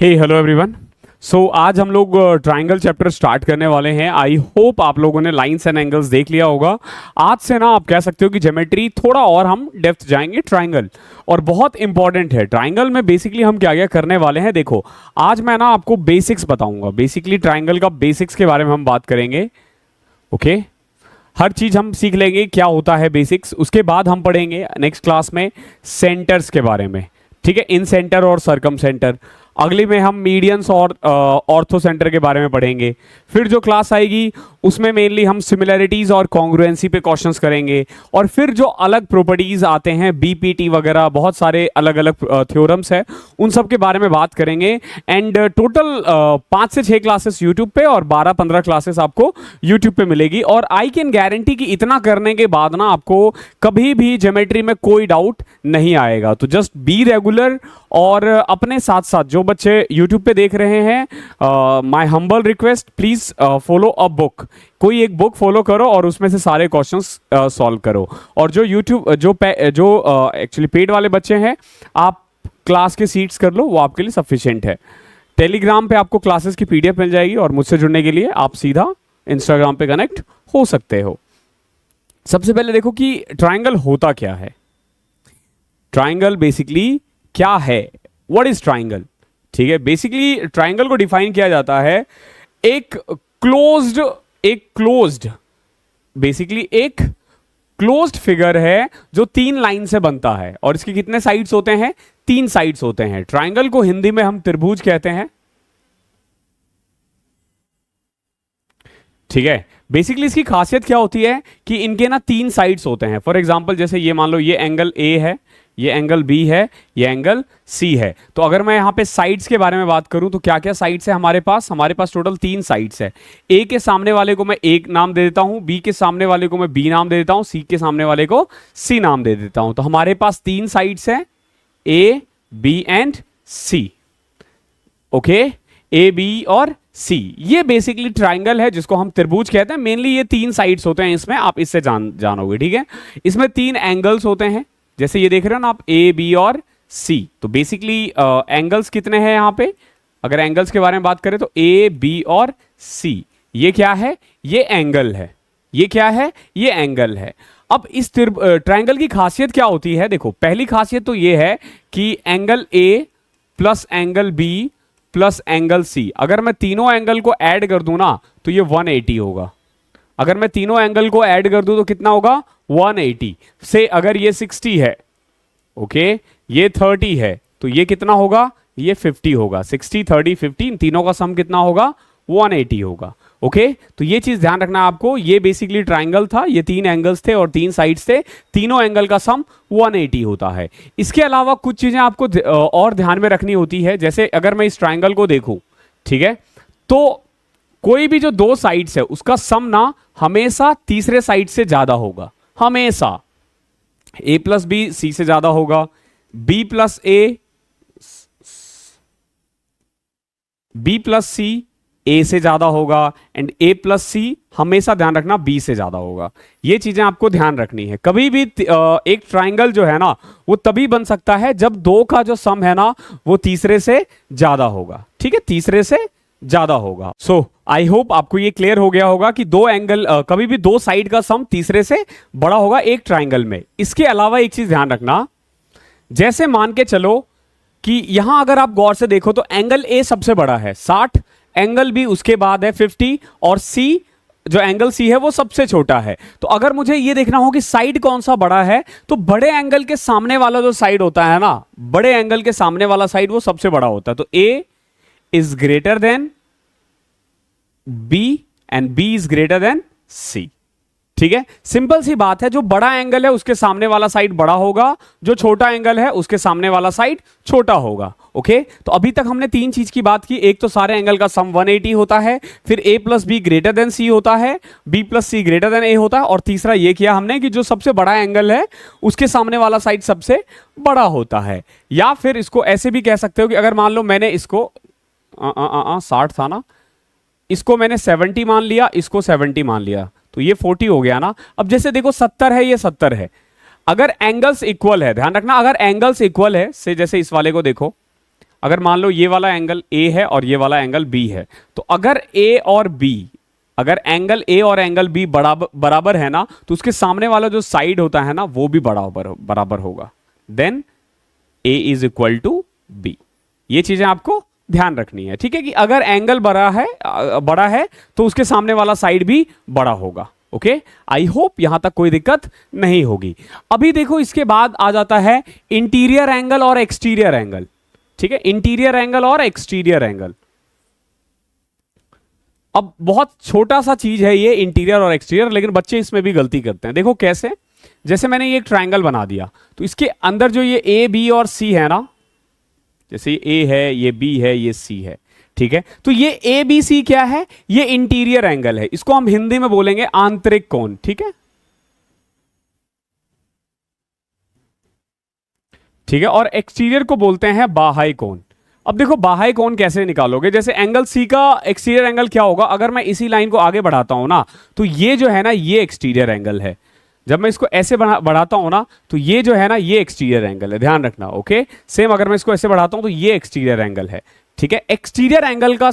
हे hello everyone. सो आज हम लोग ट्राइंगल चैप्टर स्टार्ट करने वाले हैं। आई होप आप लोगों ने लाइंस एंड एंगल्स देख लिया होगा। आज से ना आप कह सकते हो कि ज्योमेट्री थोड़ा और हम डेप्थ जाएंगे ट्राइंगल, और बहुत इंपॉर्टेंट है। ट्राइंगल में बेसिकली हम क्या क्या करने वाले हैं, देखो आज मैं ना आपको बेसिक्स बताऊंगा। बेसिकली ट्राइंगल का बेसिक्स के बारे में हम बात करेंगे। ओके हर चीज हम सीख लेंगे क्या होता है बेसिक्स। उसके बाद हम पढ़ेंगे नेक्स्ट क्लास में सेंटर्स के बारे में, ठीक है, इन सेंटर और सरकम सेंटर। अगली में हम मीडियंस और ऑर्थो सेंटर के बारे में पढ़ेंगे। फिर जो क्लास आएगी उसमें मेनली हम सिमिलैरिटीज और कॉन्ग्रुएंसी पे क्वेश्चंस करेंगे। और फिर जो अलग प्रॉपर्टीज आते हैं, बीपीटी वगैरह, बहुत सारे अलग अलग थ्योरम्स है, उन सब के बारे में बात करेंगे। एंड टोटल 5 से 6 क्लासेस यूट्यूब पे और 12-15 क्लासेस आपको यूट्यूब पे मिलेगी। और आई कैन गारंटी कि इतना करने के बाद ना आपको कभी भी ज्योमेट्री में कोई डाउट नहीं आएगा। तो जस्ट बी रेगुलर। और अपने साथ साथ जो बच्चे YouTube पे देख रहे हैं, my humble request, please follow a book. कोई एक बुक फॉलो करो और उसमें से सारे क्वेश्चंस सॉल्व करो। और जो YouTube जो एक्चुअली पेड वाले बच्चे हैं, आप क्लास के सीट्स कर लो, वो आपके लिए सफिशिएंट है। टेलीग्राम पे आपको क्लासेस की PDF मिल जाएगी, और मुझसे जुड़ने के लिए आप सीधा इंस्टाग्राम पे कनेक्ट हो सकते हो। सबसे पहले देखो कि ट्राइंगल होता क्या है। ट्राइंगल बेसिकली क्या है, व्हाट इज ट्राइंगल, ठीक है। बेसिकली ट्राइंगल को डिफाइन किया जाता है एक क्लोज्ड फिगर है जो 3 लाइन से बनता है। और इसके कितने साइड्स होते हैं? 3 साइड्स होते हैं। ट्राइंगल को हिंदी में हम त्रिभुज कहते हैं, ठीक है। बेसिकली इसकी खासियत क्या होती है कि इनके ना 3 साइड्स होते हैं। फॉर एग्जांपल जैसे ये मान लो ये एंगल ए है, ये एंगल बी है, ये एंगल सी है। तो अगर मैं यहां पे साइड्स के बारे में बात करूं तो क्या क्या साइड्स है हमारे पास टोटल 3 साइड्स है। ए के सामने वाले को मैं एक नाम दे देता हूं, बी के सामने वाले को मैं बी नाम दे देता हूं, सी के सामने वाले को सी नाम दे देता हूं। तो हमारे पास 3 साइड्स है, A B and C. Okay, A B और सी, ये बेसिकली ट्राइंगल है जिसको हम त्रिभुज कहते हैं। मेनली ये 3 साइड्स होते हैं इसमें, आप इससे जानोगे, ठीक है। इसमें 3 एंगल्स होते हैं, जैसे ये देख रहे हो ना आप, ए बी और सी। तो बेसिकली एंगल्स कितने हैं यहाँ पे? अगर एंगल्स के बारे में बात करें तो ए बी और सी, ये क्या है? ये एंगल है। ये क्या है? ये एंगल है। अब इस ट्राइंगल की खासियत क्या होती है? देखो पहली खासियत तो ये है कि angle A plus angle B plus angle C, अगर मैं तीनों एंगल को ऐड कर दूं ना तो ये 180 होगा। अगर मैं तीनों एंगल को ऐड कर दूं तो कितना होगा? 180 से। अगर ये 60 है, ओके, ये 30 है, तो ये कितना होगा? ये 50 होगा। 60 30 50, इन तीनों का सम कितना होगा? 180 होगा। ओके, तो ये चीज ध्यान रखना आपको। ये बेसिकली ट्राइंगल था, ये 3 एंगल्स थे और 3 साइड्स थे, तीनों एंगल का सम 180 होता है। इसके अलावा कुछ चीजें आपको और ध्यान में रखनी होती है। जैसे अगर मैं इस ट्राइंगल को देखूं, ठीक है, तो कोई भी जो 2 साइड्स है उसका सम ना हमेशा तीसरे साइड से ज्यादा होगा। हमेशा a प्लस बी सी से ज्यादा होगा, b प्लस सी a से ज्यादा होगा, एंड a प्लस सी हमेशा ध्यान रखना b से ज्यादा होगा। ये चीजें आपको ध्यान रखनी है। कभी भी एक ट्राइंगल जो है ना वो तभी बन सकता है जब 2 का जो सम है ना वो तीसरे से ज्यादा होगा, ठीक है, तीसरे से ज्यादा होगा। सो आई होप आपको ये क्लियर हो गया होगा कि 2 एंगल कभी भी 2 साइड का सम तीसरे से बड़ा होगा एक ट्राइंगल में। इसके अलावा एक चीज ध्यान रखना, जैसे मान के चलो कि यहां अगर आप गौर से देखो तो एंगल ए सबसे बड़ा है 60, एंगल बी उसके बाद है 50, और सी जो एंगल सी है वो सबसे छोटा है। तो अगर मुझे ये देखना हो कि साइड कौन सा बड़ा है, तो बड़े एंगल के सामने वाला जो साइड होता है ना, बड़े एंगल के सामने वाला साइड वो सबसे बड़ा होता है। तो ए is greater than B and B is greater than C, ठीक है। सिंपल सी बात है, जो बड़ा एंगल है उसके सामने वाला साइड बड़ा होगा, जो छोटा एंगल है उसके सामने वाला साइड छोटा होगा। ओके, तो अभी तक हमने 3 चीज की बात की। एक तो सारे एंगल का सम 180 होता है, फिर a plus B greater than C होता है, b plus C greater than a होता है, और तीसरा ये किया हमने कि जो सबसे बड़ा एंगल है उसके सामने वाला साइड सबसे बड़ा होता है। या फिर इसको ऐसे भी कह सकते हो कि अगर मान लो मैंने इसको 60 था ना, इसको मैंने 70 मान लिया, इसको 70 मान लिया, तो ये 40 हो गया ना। अब जैसे देखो 70 है, ये 70 है, अगर एंगल्स इक्वल है, ध्यान रखना, अगर एंगल्स इक्वल है से, जैसे इस वाले को देखो, अगर मान लो ये वाला एंगल ए है और ये वाला एंगल बी है, तो अगर ए और बी, अगर एंगल ए और एंगल बी बराबर है ना, तो उसके सामने वाला जो साइड होता है ना वो भी बराबर होगा। Then A is equal to B. ये चीजें आपको ध्यान रखनी है, ठीक है, कि अगर एंगल बड़ा है तो उसके सामने वाला साइड भी बड़ा होगा। ओके, आई होप यहां तक कोई दिक्कत नहीं होगी। अभी देखो इसके बाद आ जाता है इंटीरियर एंगल और एक्सटीरियर एंगल। ठीक है, इंटीरियर एंगल और एक्सटीरियर एंगल। अब बहुत छोटा सा चीज है ये इंटीरियर और एक्सटीरियर, लेकिन बच्चे इसमें भी गलती करते हैं। देखो कैसे, जैसे मैंने ये एक ट्रायंगल बना दिया, तो इसके अंदर जो ये ए बी और सी है ना, जैसे ये ए है, ये बी है, ये सी है, ठीक है, तो ये ए बी सी क्या है, ये इंटीरियर एंगल है। इसको हम हिंदी में बोलेंगे आंतरिक कोण। ठीक है, ठीक है, और एक्सटीरियर को बोलते हैं बाह्य कोण। अब देखो बाह्य कोण कैसे निकालोगे, जैसे एंगल सी का एक्सटीरियर एंगल क्या होगा, अगर मैं इसी लाइन को आगे बढ़ाता हूं ना, तो ये जो है ना ये एक्सटीरियर एंगल है। जब मैं इसको ऐसे बढ़ाता हूं ना, तो ये जो है ना ये एक्सटीरियर एंगल है, ध्यान रखना। ओके, सेम अगर मैं इसको ऐसे बढ़ाता हूं तो ये एक्सटीरियर एंगल है। ठीक है, एक्सटीरियर एंगल का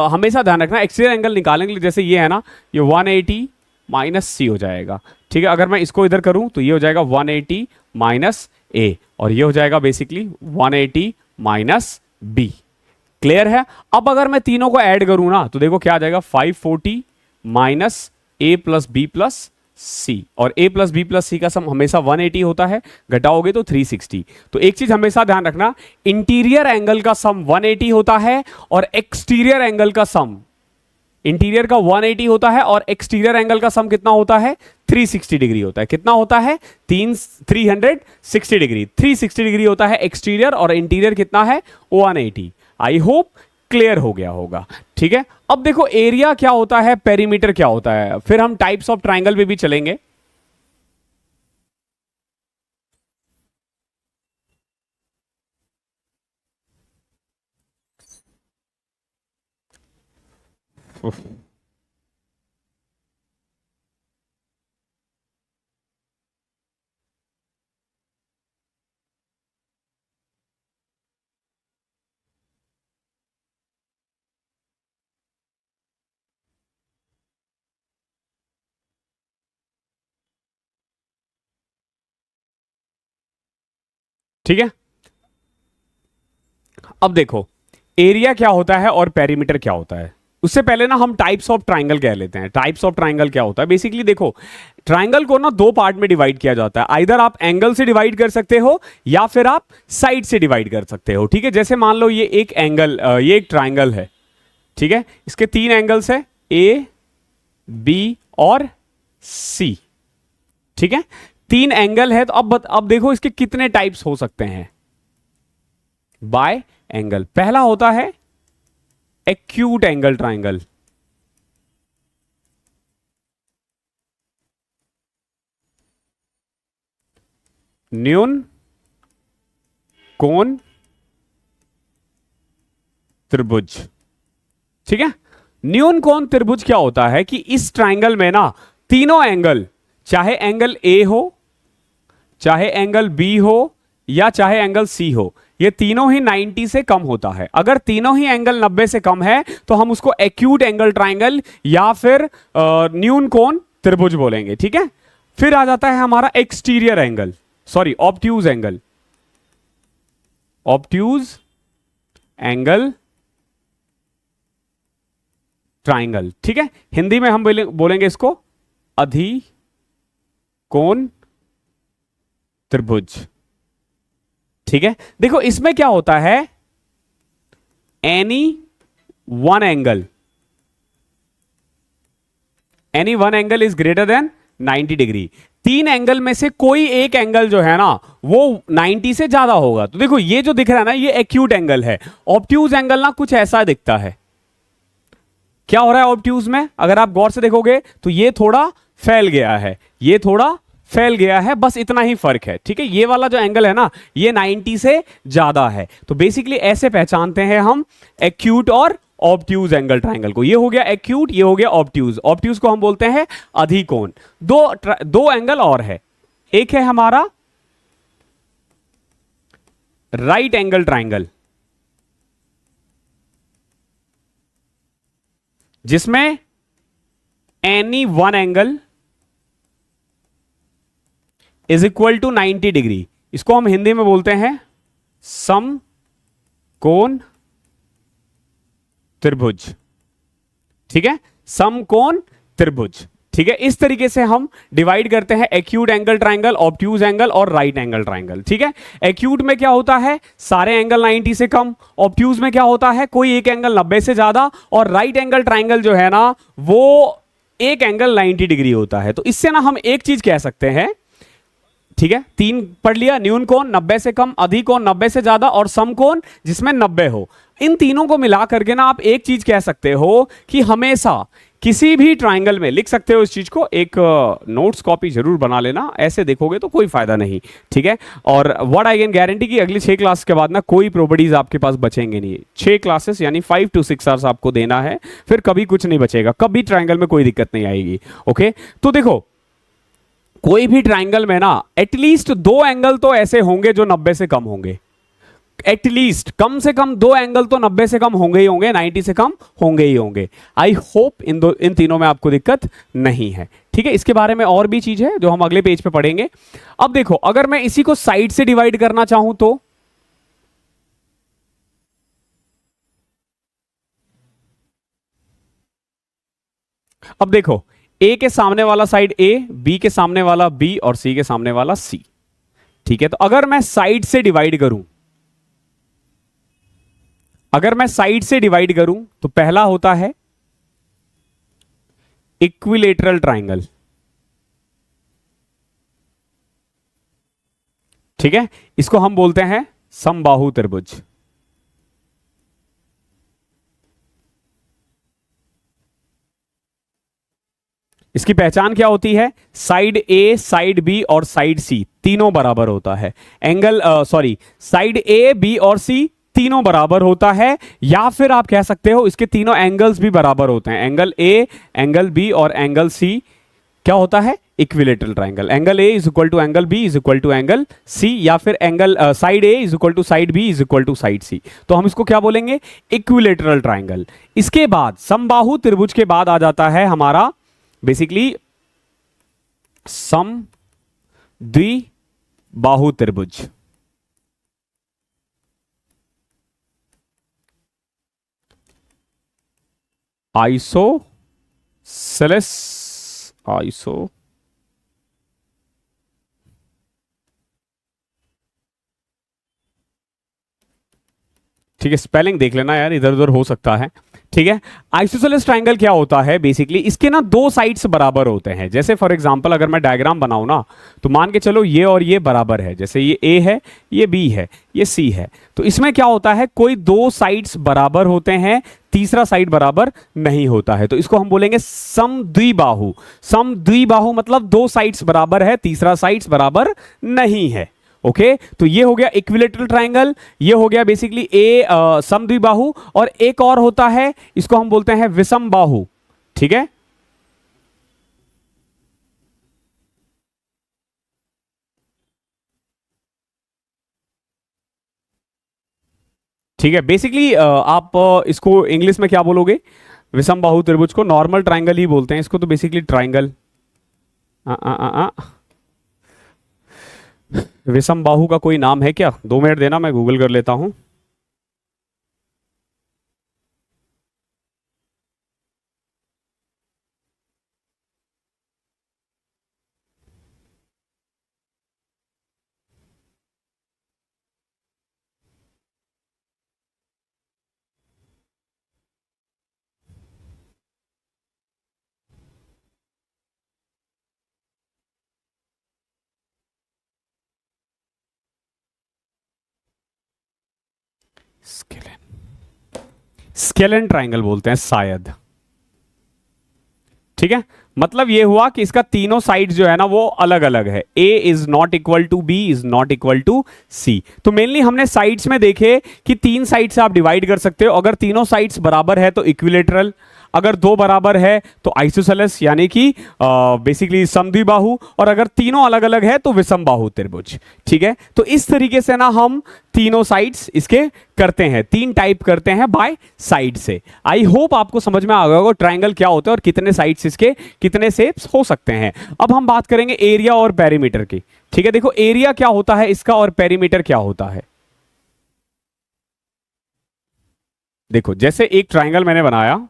हमेशा ध्यान रखना, एक्सटीरियर एंगल निकालने के लिए जैसे ये है ना, ये 180 माइनस सी हो जाएगा। ठीक है, अगर मैं इसको इधर करूं तो ये हो जाएगा 180 माइनस ए, और ये हो जाएगा बेसिकली 180 माइनस बी। क्लियर है? अब अगर मैं तीनों को ऐड करूं ना, तो देखो क्या आ जाएगा, 540 माइनस ए प्लस बी प्लस सी, और a प्लस बी प्लस सी का सम हमेशा 180 होता है, घटाओगे तो 360। तो एक चीज हमेशा ध्यान रखना, इंटीरियर एंगल का सम 180 होता है और एक्सटीरियर एंगल का सम, इंटीरियर का 180 होता है और एक्सटीरियर एंगल का सम कितना होता है, 360 डिग्री होता है। कितना होता है, 360 डिग्री। 360 डिग्री होता है एक्सटीरियर, और इंटीरियर कितना है, 180। आई होप क्लियर हो गया होगा। ठीक है, अब देखो एरिया क्या होता है, पेरीमीटर क्या होता है, फिर हम टाइप्स ऑफ ट्राइंगल पे भी चलेंगे। ठीक है, अब देखो एरिया क्या होता है और पेरीमीटर क्या होता है। उससे पहले ना हम टाइप्स ऑफ ट्राइंगल कह लेते हैं। टाइप्स ऑफ ट्राइंगल क्या होता है, बेसिकली देखो ट्राइंगल को ना दो पार्ट में डिवाइड किया जाता है। आइदर आप एंगल से डिवाइड कर सकते हो या फिर आप साइड से डिवाइड कर सकते हो। ठीक है, जैसे मान लो ये एक एंगल, ये एक ट्राइंगल है। ठीक है, इसके तीन एंगल्स है, ए बी और सी। ठीक है, तीन एंगल है, तो अब देखो इसके कितने टाइप्स हो सकते हैं बाय एंगल। पहला होता है एक्यूट एंगल ट्राइंगल। न्यून कोण त्रिभुज। ठीक है, न्यून कोण त्रिभुज क्या होता है कि इस ट्राइंगल में ना तीनों एंगल, चाहे एंगल ए हो, चाहे एंगल बी हो, या चाहे एंगल सी हो, ये तीनों ही 90 से कम होता है। अगर तीनों ही एंगल 90 से कम है तो हम उसको एक्यूट एंगल ट्राइंगल या फिर न्यून कोण त्रिभुज बोलेंगे। ठीक है, फिर आ जाता है हमारा exterior angle, sorry obtuse angle. Obtuse angle triangle. ठीक है, हिंदी में हम बोलेंगे इसको अधिकोण त्रिभुज। ठीक है, देखो इसमें क्या होता है, any one angle is greater than 90 degree. तीन एंगल में से कोई एक एंगल जो है ना वो 90 से ज्यादा होगा। तो देखो ये जो दिख रहा है ना ये एक्यूट एंगल है। ऑब्ट्यूज एंगल ना कुछ ऐसा दिखता है। क्या हो रहा है ऑब्ट्यूज में, अगर आप गौर से देखोगे तो ये थोड़ा फैल गया है, ये थोड़ा फैल गया है, बस इतना ही फर्क है। ठीक है, ये वाला जो एंगल है ना ये 90 से ज्यादा है। तो बेसिकली ऐसे पहचानते हैं हम एक्यूट और ऑब्ट्यूज एंगल ट्राइंगल को। ये हो गया एक्यूट, ये हो गया ऑब्ट्यूज। ऑब्ट्यूज को हम बोलते हैं अधिकोण। दो एंगल और है, एक है हमारा राइट एंगल ट्राइंगल। जिसमें any one angle is equal to 90 degree, इसको हम हिंदी में बोलते हैं समकोण त्रिभुज। ठीक है, समकोण त्रिभुज। ठीक है, इस तरीके से हम डिवाइड करते हैं acute angle triangle, obtuse angle और राइट एंगल ट्राइंगल। ठीक है, एक्यूट में क्या होता है, सारे एंगल 90 से कम, ऑब्ट्यूज में क्या होता है, कोई एक एंगल 90 से ज्यादा, और राइट एंगल ट्राइंगल जो है ना वो एक एंगल 90 डिग्री होता है। तो इससे ना हम एक चीज कह सकते हैं, ठीक है, तीन पढ़ लिया, न्यून कोण 90 से कम, अधिक कोण 90 से ज्यादा और समकोण जिसमें 90 हो। इन तीनों को मिला करके ना आप एक चीज कह सकते हो कि हमेशा किसी भी ट्राइंगल में लिख सकते हो इस चीज को, एक नोट्स कॉपी जरूर बना लेना, ऐसे देखोगे तो कोई फायदा नहीं। ठीक है, और व्हाट आई कैन गारंटी कि अगली 6 क्लास के बाद ना कोई प्रॉपर्टीज आपके पास बचेंगे नहीं। 6 क्लासेस यानी 5 to 6 आवर्स आपको देना है, फिर कभी कुछ नहीं बचेगा, कभी ट्राइंगल में कोई दिक्कत नहीं आएगी। ओके, तो देखो कोई भी ट्राइंगल में ना एटलीस्ट 2 एंगल तो ऐसे होंगे जो 90 से कम होंगे, एटलीस्ट कम से कम 2 एंगल तो 90 से कम होंगे ही होंगे, 90 से कम होंगे ही होंगे। आई होप इन तीनों में आपको दिक्कत नहीं है। ठीक है, इसके बारे में और भी चीज है जो हम अगले पेज पे पढ़ेंगे। अब देखो, अगर मैं इसी को साइड से डिवाइड करना चाहूं तो अब देखो, ए के सामने वाला साइड ए, बी के सामने वाला बी और सी के सामने वाला सी। ठीक है, तो अगर मैं साइड से डिवाइड करूं, अगर मैं साइड से डिवाइड करूं तो पहला होता है इक्विलेटरल ट्राइंगल। ठीक है, इसको हम बोलते हैं समबाहु त्रिभुज। इसकी पहचान क्या होती है, साइड ए, साइड बी और साइड सी तीनों बराबर होता है। एंगल साइड ए, बी और सी तीनों बराबर होता है, या फिर आप कह सकते हो इसके तीनों एंगल्स भी बराबर होते हैं। एंगल ए, एंगल बी और एंगल सी क्या होता है, equilateral triangle. Angle A is equal to angle B is equal to angle C, या फिर angle side A is equal to side B is equal to side C. तो हम इसको क्या बोलेंगे, इक्विलेटरल ट्राइंगल। इसके बाद समबाहु त्रिभुज के बाद आ जाता है हमारा बेसिकली सम द्विबाहु त्रिभुज। आइसोसेलेस ठीक है, स्पेलिंग देख लेना यार, इधर उधर हो सकता है। ठीक है, आइसोसेलेस ट्राइंगल क्या होता है, बेसिकली इसके ना 2 साइड्स बराबर होते हैं। जैसे फॉर एग्जांपल अगर मैं डायग्राम बनाऊं ना, तो मान के चलो ये और ये बराबर है, जैसे ये ए है, ये बी है, ये सी है। तो इसमें क्या होता है, कोई 2 साइड्स बराबर होते हैं, तीसरा साइड बराबर नहीं होता है, तो इसको हम बोलेंगे समद्विबाहु। समद्विबाहु मतलब 2 साइड्स बराबर है, तीसरा साइड्स बराबर नहीं है। ओके, तो ये हो गया इक्विलेटरल ट्राइंगल, ये हो गया बेसिकली ए समद्विबाहु, और एक और होता है, इसको हम बोलते हैं विषमबाहु। ठीक है, ठीक है, बेसिकली आप इसको इंग्लिश में क्या बोलोगे, विषमबाहु त्रिभुज को नॉर्मल ट्राइंगल ही बोलते हैं इसको, तो बेसिकली ट्राइंगल विषमबाहु का कोई नाम है क्या, 2 मिनट देना, मैं गूगल कर लेता हूं। स्केलेन ट्राइंगल बोलते हैं शायद। ठीक है, मतलब ये हुआ कि इसका तीनों साइड जो है ना वो अलग अलग है, a is not equal to b is not equal to c। तो मेनली हमने साइड्स में देखे कि 3 साइड से आप डिवाइड कर सकते हो, अगर तीनों साइड्स बराबर है तो इक्विलेटरल, अगर दो बराबर है तो आइसोसेलेस यानी कि बेसिकली समद्विबाहु, और अगर तीनों अलग अलग है तो विषमबाहु त्रिभुज। ठीक है, तो इस तरीके से ना हम तीनों साइड्स इसके करते हैं, तीन टाइप करते हैं बाय साइड से। आई होप आपको समझ में आ गया होगा ट्रायंगल क्या होता है और कितने साइड्स इसके, कितने शेप्स हो सकते हैं। अब हम बात करेंगे एरिया और पेरीमीटर की। ठीक है, देखो एरिया क्या होता है इसका और पेरीमीटर क्या होता है। देखो जैसे एक ट्रायंगल मैंने बनाया,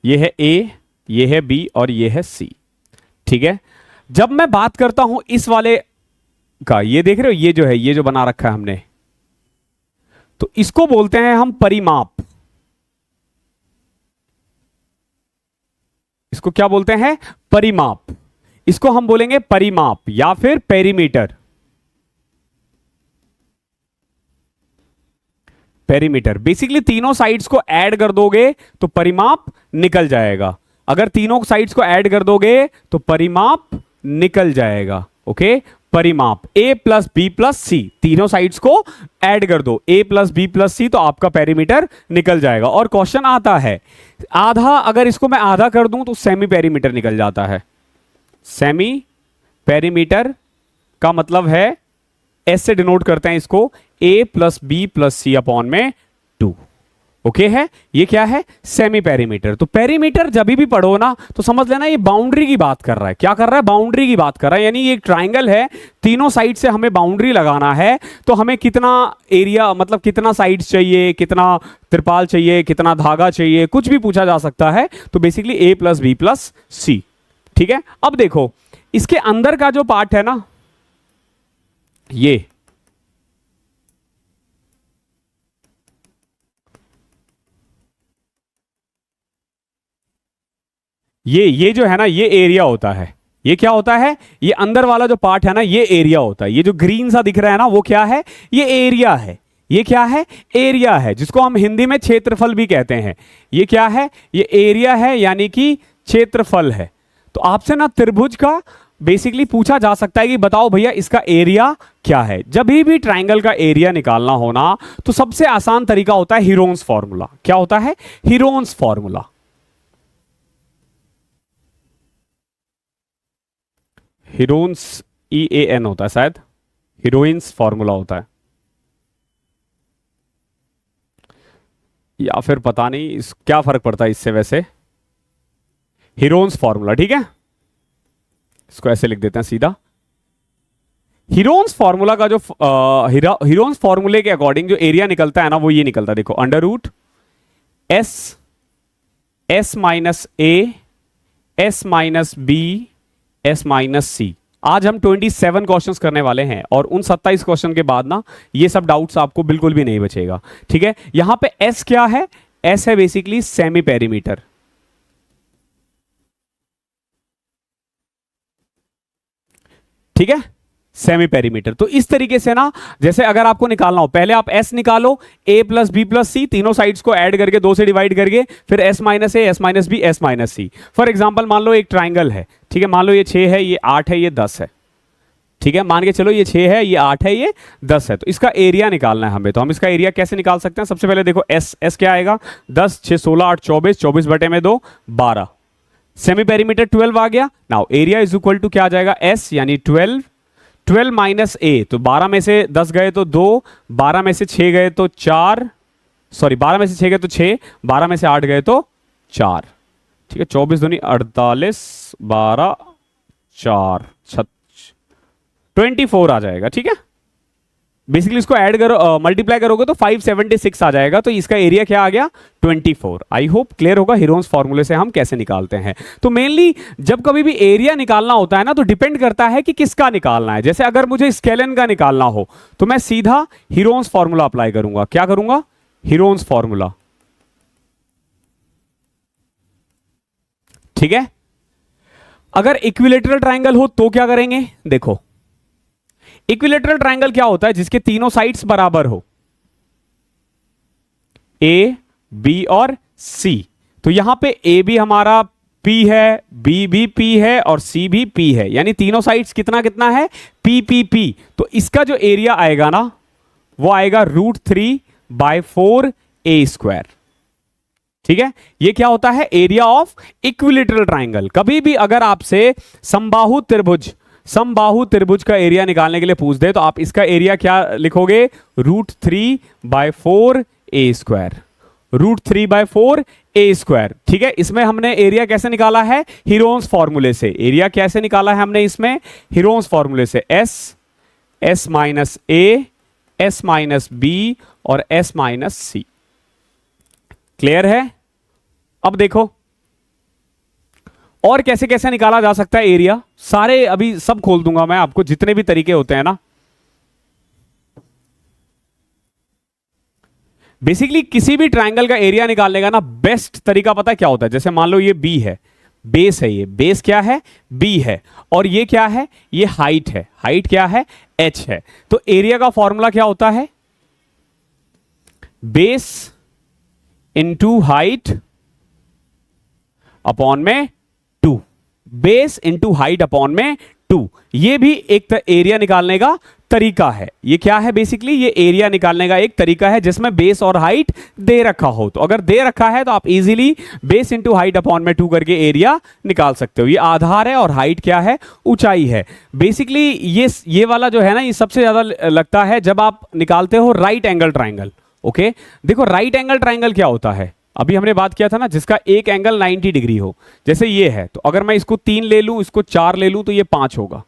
ये है ए, ये है बी और ये है सी। ठीक है, जब मैं बात करता हूं इस वाले का, ये देख रहे हो ये जो है, ये जो बना रखा है हमने, तो इसको बोलते हैं हम परिमाप। इसको क्या बोलते हैं? परिमाप। इसको हम बोलेंगे परिमाप या फिर पेरीमीटर। पेरीमीटर बेसिकली तीनों साइड्स को ऐड कर दोगे तो परिमाप निकल जाएगा। अगर तीनों साइड्स को ऐड कर दोगे तो परिमाप निकल जाएगा। ओके, परिमाप a प्लस बी प्लस सी, तीनों साइड्स को ऐड कर दो, a प्लस बी प्लस सी, तो आपका पेरीमीटर निकल जाएगा। और क्वेश्चन आता है आधा, अगर इसको मैं आधा कर दूं तो सेमी पेरीमीटर निकल जाता है। सेमी पेरीमीटर का मतलब है, एस से डिनोट करते हैं इसको, a plus B plus C upon में 2। ओके है, ये क्या है? Semi perimeter. तो पेरीमीटर जब भी पढ़ो ना तो समझ लेना ये बाउंड्री की बात कर रहा है। क्या कर रहा है? बाउंड्री की बात कर रहा है। यानी ये एक ट्राइंगल है, तीनों साइड से हमें बाउंड्री लगाना है, तो हमें कितना एरिया, मतलब कितना साइड्स चाहिए, कितना त्रिपाल चाहिए, कितना धागा चाहिए, कुछ भी पूछा जा सकता है। तो basically a plus B plus C. ठीक है, अब देखो इसके अंदर का जो पार्ट है ना, ये जो है ना, ये एरिया होता है। ये क्या होता है? ये अंदर वाला जो पार्ट है ना, ये एरिया होता है। ये जो ग्रीन सा दिख रहा है ना, वो क्या है? ये एरिया है। ये क्या है? एरिया है, जिसको हम हिंदी में क्षेत्रफल भी कहते हैं। ये क्या है? ये एरिया है, यानी कि क्षेत्रफल है। तो आपसे ना त्रिभुज का बेसिकली पूछा जा सकता है कि बताओ भैया इसका एरिया क्या है। जब भी ट्राइंगल का एरिया निकालना हो ना, तो सबसे आसान तरीका होता है हीरोन्स फॉर्मूला। क्या होता है? Heron's formula. हीरोन्स EAN होता है शायद, हीरोइंस फॉर्मूला होता है, या फिर पता नहीं इस क्या फर्क पड़ता है इससे। वैसे हीरोन्स फॉर्मूला, ठीक है, इसको ऐसे लिख देते हैं सीधा। हीरोन्स फॉर्मूला का जो हीरोन्स फॉर्मूले के अकॉर्डिंग जो एरिया निकलता है ना, वो ये निकलता है। देखो, under root S minus A, S minus B, S minus C. आज हम 27 क्वेश्चंस करने वाले हैं, और उन 27 क्वेश्चन के बाद ना ये सब डाउट्स आपको बिल्कुल भी नहीं बचेगा। ठीक है, यहां पे S क्या है? S है बेसिकली सेमी पेरीमीटर। ठीक है, सेमी पेरीमीटर। तो इस तरीके से ना, जैसे अगर आपको निकालना हो, पहले आप S निकालो, a प्लस बी प्लस सी, तीनों साइड्स को ऐड करके 2 से डिवाइड करके, फिर S minus A, S minus B, S minus C। For example मान लो एक ट्राइंगल है, ठीक है, मान लो ये 6 है, ये 8 है, ये 10 है। ठीक है, मान के चलो ये 6 है, ये 8 है, ये 10 है। तो इसका एरिया निकालना है हमें। तो हम इसका एरिया कैसे निकाल सकते हैं? सबसे पहले देखो S क्या आएगा? 10, 6, 16, 8, 24, 24 बटे में 2, 12। सेमी पेरीमीटर 12 आ गया। Now area is equal to क्या आ जाएगा? S यानी 12, 12 माइनस A, तो 12 में से 10 गए तो 2, 12 में से 6 गए तो 4, सॉरी 12 में से 6 गए तो 6, 12 में से 8 गए तो 4। ठीक है, 24 दूनी 48, 12, 4, 24 आ जाएगा। ठीक है, बेसिकली इसको ऐड करो, मल्टीप्लाई करोगे तो 576 आ जाएगा। तो इसका एरिया क्या आ गया? 24। आई होप क्लियर होगा हीरोन्स फॉर्मूले से हम कैसे निकालते हैं। तो मेनली जब कभी भी एरिया निकालना होता है ना, तो डिपेंड करता है कि किसका निकालना है। जैसे अगर मुझे स्केलन का निकालना हो तो मैं सीधा हीरोन्स फॉर्मूला अप्लाई करूंगा। क्या करूंगा? Heron's formula. ठीक है, अगर इक्विलेटरल ट्राइंगल हो तो क्या करेंगे? देखो, इक्विलेटरल ट्राइंगल क्या होता है? जिसके तीनों साइड्स बराबर हो, A, B और C। तो यहां पे A भी हमारा P है, B भी P है और C भी P है, यानी तीनों साइड्स कितना कितना है? P। तो इसका जो एरिया आएगा ना, वो आएगा √3/4 A²। ठीक है, ये क्या होता है, एरिया ऑफ इक्विलेटरल ट्राइंगल। कभी भी अगर आपसे समबाहु त्रिभुज का एरिया निकालने के लिए पूछ दे तो आप इसका एरिया क्या लिखोगे, √3/4 ए स्क्वायर, √3/4 ए स्क्वायर। ठीक है, इसमें हमने एरिया कैसे निकाला है, हीरोन्स फॉर्मूले से। एरिया कैसे निकाला है हमने इसमें, हीरोन्स फॉर्मूले से, S माइनस ए, S माइनस बी और S माइनस सी। क्लियर है? अब देखो और कैसे कैसे निकाला जा सकता है एरिया, सारे अभी सब खोल दूंगा मैं आपको, जितने भी तरीके होते हैं ना। बेसिकली किसी भी ट्राइंगल का एरिया निकालने का ना बेस्ट तरीका पता है क्या होता है, जैसे मान लो ये बी है, बेस है, ये बेस क्या है, बी है, और ये क्या है, ये हाइट है, हाइट क्या है, एच है। तो एरिया का फॉर्मूला क्या होता है, बेस इंटू हाइट अपॉन में 2, बेस इंटू हाइट अपॉन में 2। ये भी एक एरिया निकालने का तरीका है। ये क्या है, बेसिकली ये एरिया निकालने का एक तरीका है जिसमें बेस और हाइट दे रखा हो। तो अगर दे रखा है तो आप easily base into height upon में 2 करके एरिया निकाल सकते हो। ये आधार है और हाइट क्या है, ऊंचाई है। बेसिकली ये वाला जो है ना, ये सबसे ज्यादा लगता है जब आप निकालते हो राइट एंगल ट्राइंगल। ओके, देखो राइट एंगल ट्राइंगल क्या होता है, अभी हमने बात किया था ना, जिसका एक एंगल 90 डिग्री हो। जैसे ये है, तो अगर मैं इसको 3 ले लूं, इसको 4 ले लूं, तो ये 5 होगा।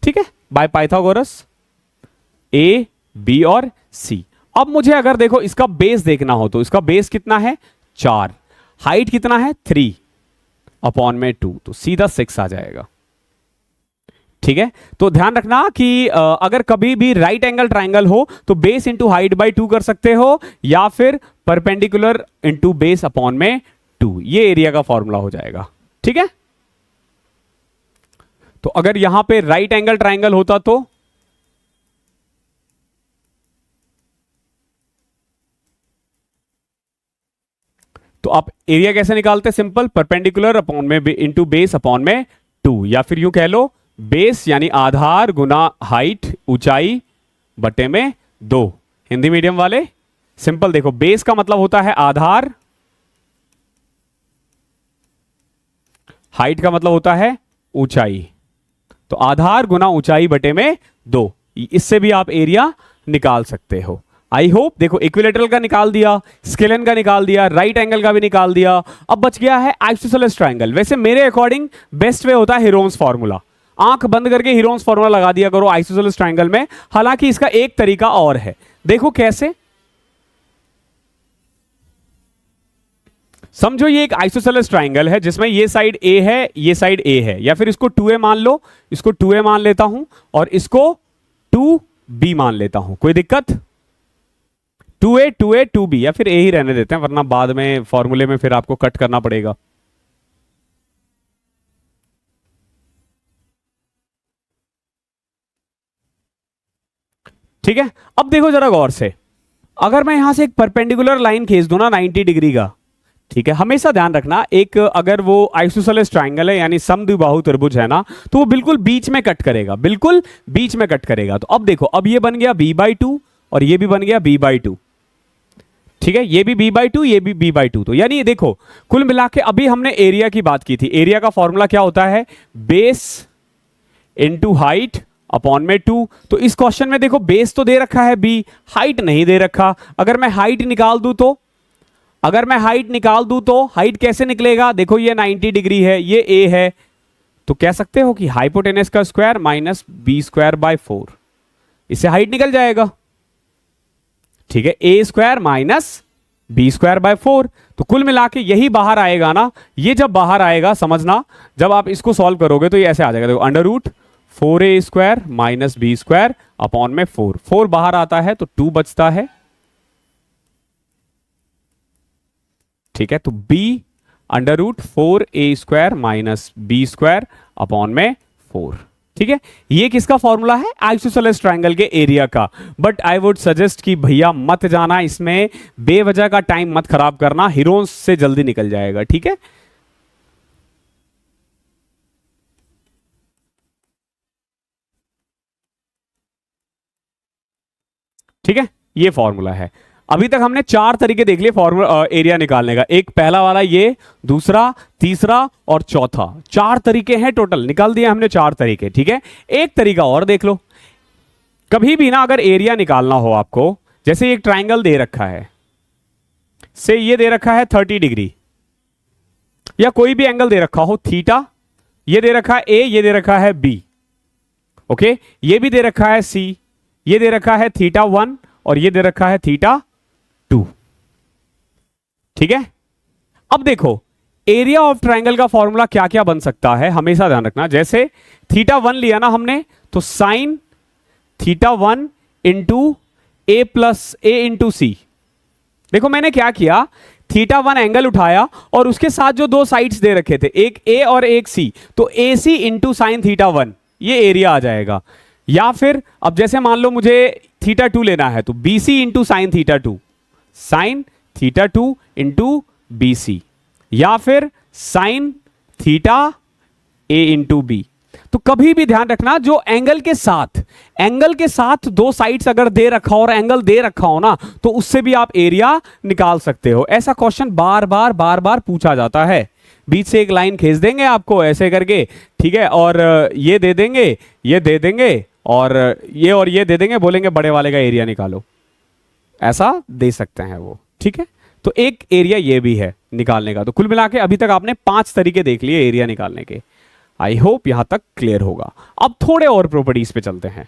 ठीक है, बाय पाइथागोरस, ए, बी और सी। अब मुझे अगर देखो इसका बेस देखना हो तो इसका बेस कितना है, 4, हाइट कितना है, 3 अपॉन में 2, तो सीधा 6 आ जाएगा। ठीक है, तो ध्यान रखना कि अगर कभी भी राइट एंगल ट्राइंगल हो तो बेस इंटू हाइट बाई 2 कर सकते हो, या फिर परपेंडिकुलर इंटू बेस अपॉन में 2, ये एरिया का फॉर्मूला हो जाएगा। ठीक है, तो अगर यहां पे राइट एंगल ट्राइंगल होता तो आप एरिया कैसे निकालते, सिंपल, परपेंडिकुलर अपॉन में इंटू बेस अपॉन में 2, या फिर यूं कह लो बेस यानी आधार गुना हाइट, ऊंचाई बटे में 2। हिंदी मीडियम वाले सिंपल देखो, बेस का मतलब होता है आधार, हाइट का मतलब होता है ऊंचाई, तो आधार गुना ऊंचाई बटे में 2। इससे भी आप एरिया निकाल सकते हो। आई होप, देखो इक्विलेटरल का निकाल दिया, स्केलन का निकाल दिया, राइट एंगल का भी निकाल दिया, अब बच गया है आइसोसेलेस ट्राइंगल। वैसे मेरे अकॉर्डिंग बेस्ट वे होता है हीरोन्स फॉर्मूला। आंख बंद करके हीरोन्स फॉर्मूला लगा दिया करो आइसोसेलेस ट्राइंगल में। हालांकि इसका एक तरीका और है, देखो कैसे, समझो ये एक आइसोसेलेस ट्राइंगल है जिसमें ये साइड ए है, ये साइड ए है, या फिर इसको 2a मान लो, इसको 2a मान लेता हूं और इसको 2b मान लेता हूं, कोई दिक्कत, 2a 2a 2b, या फिर a ही रहने देते हैं वरना बाद में फॉर्मूले में फिर आपको कट करना पड़ेगा। ठीक है, अब देखो जरा गौर से, अगर मैं यहां से एक परपेंडिकुलर लाइन खींच दूं ना 90 डिग्री का, ठीक है, हमेशा ध्यान रखना, एक अगर वो आइसोसेलेस ट्राइंगल है यानी समद्विबाहु त्रिभुज है ना, तो वो बिल्कुल बीच में कट करेगा, बिल्कुल बीच में कट करेगा। तो अब देखो, अब ये बन गया b/2 और ये भी बन गया b/2। ठीक है, ये भी b/2, ये भी b/2। तो यानी ये देखो, कुल मिला के अभी हमने एरिया की बात की थी। एरिया का फॉर्मूला क्या होता है, बेस इंटू हाइट अपॉन में 2। तो इस क्वेश्चन में देखो बेस तो दे रखा है b, हाइट नहीं दे रखा। अगर मैं हाइट निकाल दूं तो, अगर मैं हाइट निकाल दूं तो हाइट कैसे निकलेगा, देखो ये 90 डिग्री है, ये a है, तो कह सकते हो कि हाइपोटेनस का स्क्वायर माइनस b²/4, इससे हाइट निकल जाएगा। ठीक है, a² माइनस b²/4। तो कुल मिला के यही बाहर आएगा ना, ये जब बाहर आएगा समझना, जब आप इसको सॉल्व करोगे तो ये ऐसे आ जाएगा, देखो √4a² माइनस b² अपॉन में 4, 4 बाहर आता है तो 2 बचता है। ठीक है, तो b √4a² minus b² upon में 4। ठीक है, ये किसका फॉर्मूला है, आइसोसेलेस ट्राइंगल के एरिया का। बट आई वुड सजेस्ट कि भैया मत जाना इसमें, बेवजह का टाइम मत खराब करना, हीरोन्स से जल्दी निकल जाएगा। ठीक है, ठीक है, ये फॉर्मूला है। अभी तक हमने 4 तरीके देख लिए फॉर्मूला एरिया निकालने का। एक पहला वाला ये, दूसरा, तीसरा और चौथा, 4 तरीके हैं टोटल, निकाल दिया हमने 4 तरीके। ठीक है, एक तरीका और देख लो। कभी भी ना अगर एरिया निकालना हो आपको, जैसे एक ट्राइंगल दे रखा है, से ये दे रखा है 30 डिग्री, या कोई भी एंगल दे रखा हो, थीटा, ये दे रखा है ए, ये दे रखा है बी, ओके, ये भी दे रखा है सी, ये दे रखा है थीटा 1 और ये दे रखा है थीटा 2। ठीक है, अब देखो एरिया ऑफ ट्राइंगल का फॉर्मूला क्या क्या बन सकता है, हमेशा ध्यान रखना। जैसे थीटा 1 लिया ना हमने, तो साइन थीटा 1 इंटू ए प्लस ए इंटू सी। देखो मैंने क्या किया, थीटा 1 एंगल उठाया और उसके साथ जो 2 साइड्स दे रखे थे, एक ए और एक सी, तो ए सी इंटू साइन थीटा 1, ये एरिया आ जाएगा। या फिर अब जैसे मान लो मुझे थीटा 2 लेना है, तो B C into sine theta 2, sine theta 2 into B C, या फिर sine theta A into B. तो कभी भी ध्यान रखना, जो एंगल के साथ 2 साइड्स अगर दे रखा हो और एंगल दे रखा हो ना, तो उससे भी आप एरिया निकाल सकते हो। ऐसा क्वेश्चन बार बार पूछा जाता है। बीच से एक लाइन खींच देंगे आपको ऐसे करके, ठीक है, और ये दे देंगे, ये दे देंगे, और ये दे देंगे, बोलेंगे बड़े वाले का एरिया निकालो। ऐसा दे सकते हैं वो। ठीक है, तो एक एरिया ये भी है निकालने का। तो कुल मिला के अभी तक आपने 5 तरीके देख लिए एरिया निकालने के। आई होप यहां तक क्लियर होगा। अब थोड़े और प्रॉपर्टीज पे चलते हैं।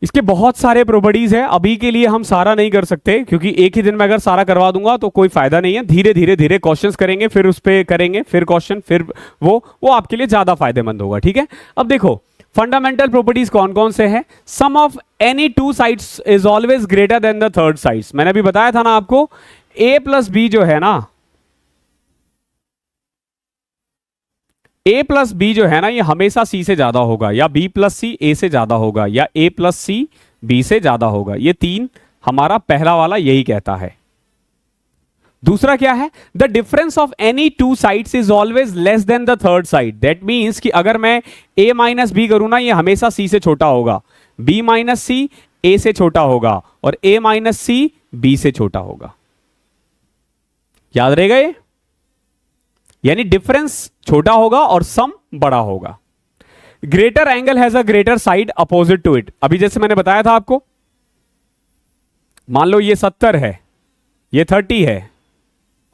इसके बहुत सारे प्रॉपर्टीज है, अभी के लिए हम सारा नहीं कर सकते, क्योंकि एक ही दिन में अगर सारा करवा दूंगा तो कोई फायदा नहीं है। धीरे धीरे क्वेश्चंस करेंगे, फिर उस पे करेंगे, फिर क्वेश्चन, फिर वो आपके लिए ज्यादा फायदेमंद होगा। ठीक है, अब देखो फंडामेंटल प्रॉपर्टीज कौन कौन से हैं। Sum of any 2 sides is always greater than the third sides. मैंने अभी बताया था ना आपको, ए प्लस बी जो है ना, ए प्लस बी जो है ना, ये हमेशा सी से ज्यादा होगा, या बी प्लस सी ए से ज्यादा होगा, या ए प्लस सी बी से ज्यादा होगा। ये 3 हमारा पहला वाला यही कहता है। दूसरा क्या है, the difference of any 2 sides is always less than the third side. That means कि अगर मैं ए माइनस बी करूं ना, ये हमेशा सी से छोटा होगा, बी माइनस सी ए से छोटा होगा, और ए माइनस सी बी से छोटा होगा। याद रहेगा ये, यानी डिफरेंस छोटा होगा और सम बड़ा होगा। Greater angle has a greater side opposite to it. अभी जैसे मैंने बताया था आपको, मान लो ये 70 है, ये 30 है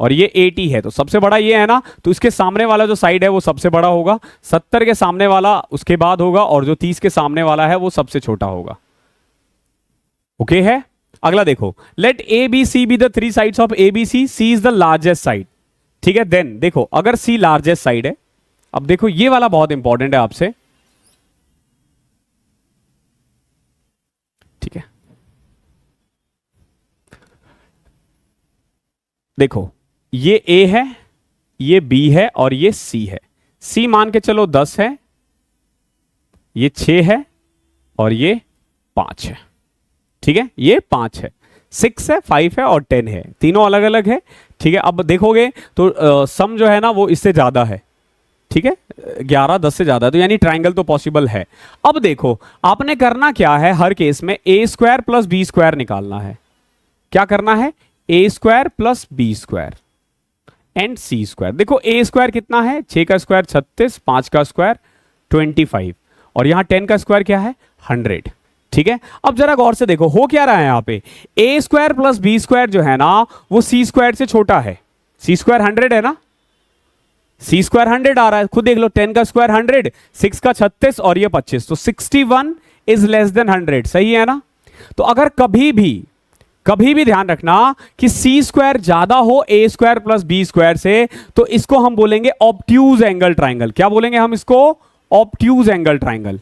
और ये 80 है, तो सबसे बड़ा ये है ना, तो इसके सामने वाला जो साइड है वो सबसे बड़ा होगा। 70 के सामने वाला उसके बाद होगा, और जो 30 के सामने वाला है वो सबसे छोटा होगा। ओके है, अगला देखो, let A B C be the 3 sides of A B C, C is the largest side. ठीक है, देन देखो अगर सी लार्जेस्ट साइड है, अब देखो ये वाला बहुत इंपॉर्टेंट है आपसे। ठीक है, देखो ये ए है, ये बी है और ये सी है। सी मान के चलो 10 है, ये 6 है और ये 5 है। ठीक है, ये 5 है, 6 है, 5 है और 10 है, तीनों अलग अलग है। ठीक है, अब देखोगे तो सम जो है ना वो इससे ज्यादा है। ठीक है, 11 10 से ज्यादा है, तो यानी ट्राइंगल तो पॉसिबल है। अब देखो आपने करना क्या है, हर केस में A square plus B square निकालना है। क्या करना है, A square plus B square and C square. देखो ए स्क्वायर कितना है, 6 का स्क्वायर 36, 5 का स्क्वायर 25, और यहां 10 का स्क्वायर क्या है, 100। ठीक है, अब जरा गौर से देखो हो क्या रहा है यहां पे, ए स्क्वायर प्लस बी स्क्वायर जो है ना वो सी स्क्वायर से छोटा है। सी स्क्वायर 100 है ना, सी स्क्वायर 100 आ रहा है, खुद देख लो, 10 का स्क्वायर 100, 6 का 36 और ये 25, तो 61 इज लेस देन 100। सही है ना। तो अगर कभी भी ध्यान रखना कि सी स्क्वायर ज्यादा हो ए स्क्वायर प्लस बी स्क्वायर से, तो इसको हम बोलेंगे ऑब्ट्यूज एंगल ट्राइंगल। क्या बोलेंगे हम इसको, ऑब्ट्यूज एंगल ट्राइंगल।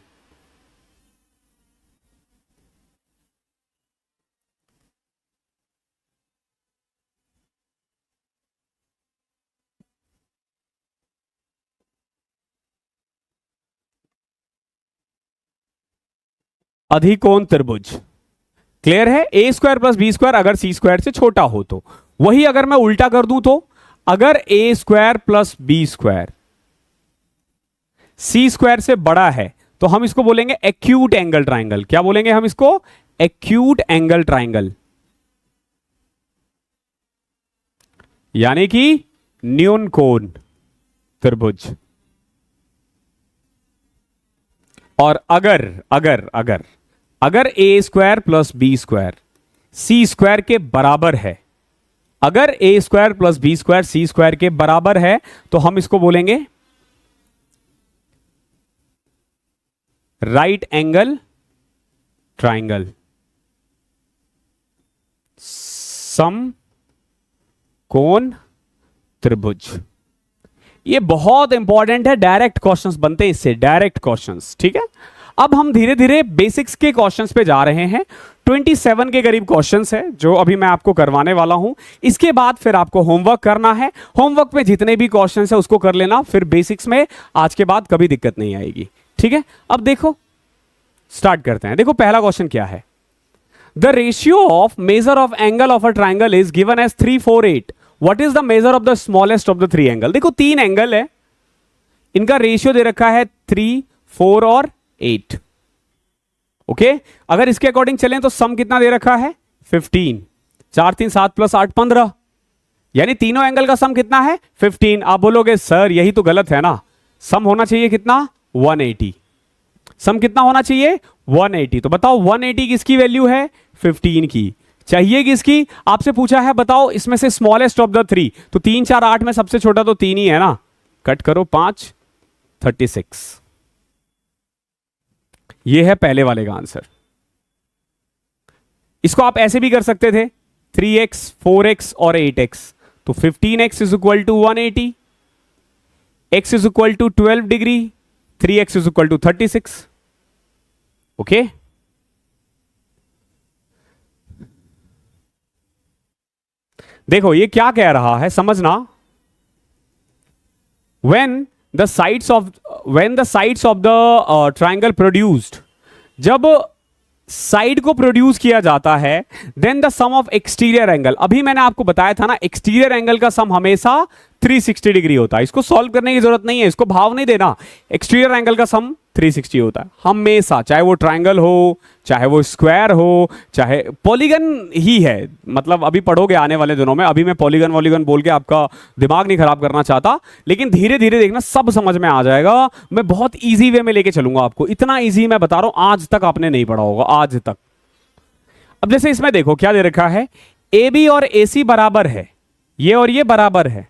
अधिकोण त्रिभुज। क्लियर है, A square plus B square अगर सी स्क्वायर से छोटा हो तो। वही अगर मैं उल्टा कर दूं, तो अगर ए स्क्वायर प्लस बी स्क्वायर सी स्क्वायर से बड़ा है, तो हम इसको बोलेंगे एक्यूट एंगल ट्राइंगल। क्या बोलेंगे हम इसको, एक्यूट एंगल ट्राइंगल, यानी कि न्यून कोण त्रिभुज। और अगर अगर अगर अगर ए स्क्वायर प्लस बी स्क्वायर सी स्क्वायर के बराबर है, अगर ए स्क्वायर प्लस बी स्क्वायर सी स्क्वायर के बराबर है, तो हम इसको बोलेंगे राइट एंगल ट्राइंगल, सम कोण त्रिभुज। ये बहुत इंपॉर्टेंट है, डायरेक्ट क्वेश्चंस बनते हैं इससे, डायरेक्ट क्वेश्चंस, ठीक है। अब हम धीरे धीरे बेसिक्स के क्वेश्चंस पे जा रहे हैं। 27 के करीब क्वेश्चंस है जो अभी मैं आपको करवाने वाला हूं। इसके बाद फिर आपको होमवर्क करना है। होमवर्क में जितने भी क्वेश्चंस है उसको कर लेना, फिर बेसिक्स में आज के बाद कभी दिक्कत नहीं आएगी, ठीक है। अब देखो स्टार्ट करते हैं। देखो पहला क्वेश्चन क्या है, the ratio of measure of angle of a triangle is given as 3, 4, 8। What is the measure of the smallest of the 3 angle. देखो 3 एंगल है, इनका रेशियो दे रखा है 3, 4 और 8। ओके, अगर इसके अकॉर्डिंग चलें तो सम कितना दे रखा है 15, 4, 3, 7 प्लस 8 15, यानी तीनों एंगल का सम कितना है 15। आप बोलोगे सर यही तो गलत है ना, सम होना चाहिए कितना 180। सम कितना होना चाहिए 180। तो बताओ 180 किसकी वैल्यू है 15 की, चाहिए किसकी, आपसे पूछा है बताओ इसमें से स्मॉलेस्ट ऑफ द 3। तो 3, 4, 8 में सबसे छोटा तो 3 ही है ना, कट करो 5, 36। ये है पहले वाले का आंसर। इसको आप ऐसे भी कर सकते थे 3x, 4x और 8x। तो 15x is equal to 180, x is equal to 12 degree, 3x is equal to 36। Okay, देखो ये क्या कह रहा है समझना, when the sides of the triangle produced, जब साइड को प्रोड्यूस किया जाता है, then the sum of exterior angle. अभी मैंने आपको बताया था ना, एक्सटीरियर एंगल का सम हमेशा 360 डिग्री होता है। इसको सॉल्व करने की जरूरत नहीं है, इसको भाव नहीं देना, एक्सटीरियर एंगल का सम 360 होता है हमेशा, चाहे वो ट्राइंगल हो, चाहे वो स्क्वायर हो, चाहे पॉलीगन ही है। मतलब अभी पढ़ोगे आने वाले दिनों में, अभी मैं पॉलीगन वॉलीगन बोल के आपका दिमाग नहीं खराब करना चाहता, लेकिन धीरे धीरे देखना सब समझ में आ जाएगा। मैं बहुत ईजी वे में लेके चलूंगा आपको, इतना ईजी मैं बता रहा हूं आज तक आपने नहीं पढ़ा होगा आज तक। अब जैसे इसमें देखो क्या दे रखा है, ए बी और ए सी बराबर है, ये और ये बराबर है,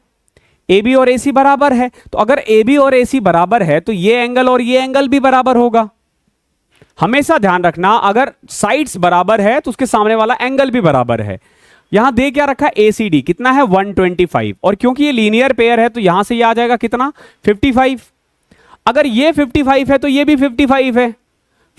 ए बी और ए सी बराबर है। तो अगर ए बी और ए सी बराबर है तो ये एंगल और ये एंगल भी बराबर होगा। हमेशा ध्यान रखना, अगर साइड्स बराबर है तो उसके सामने वाला एंगल भी बराबर है। यहां दे क्या रखा है ए सी डी कितना है 125, और क्योंकि ये लीनियर पेयर है तो यहां से ये आ जाएगा कितना 55। अगर ये 55 है तो ये भी 55 है,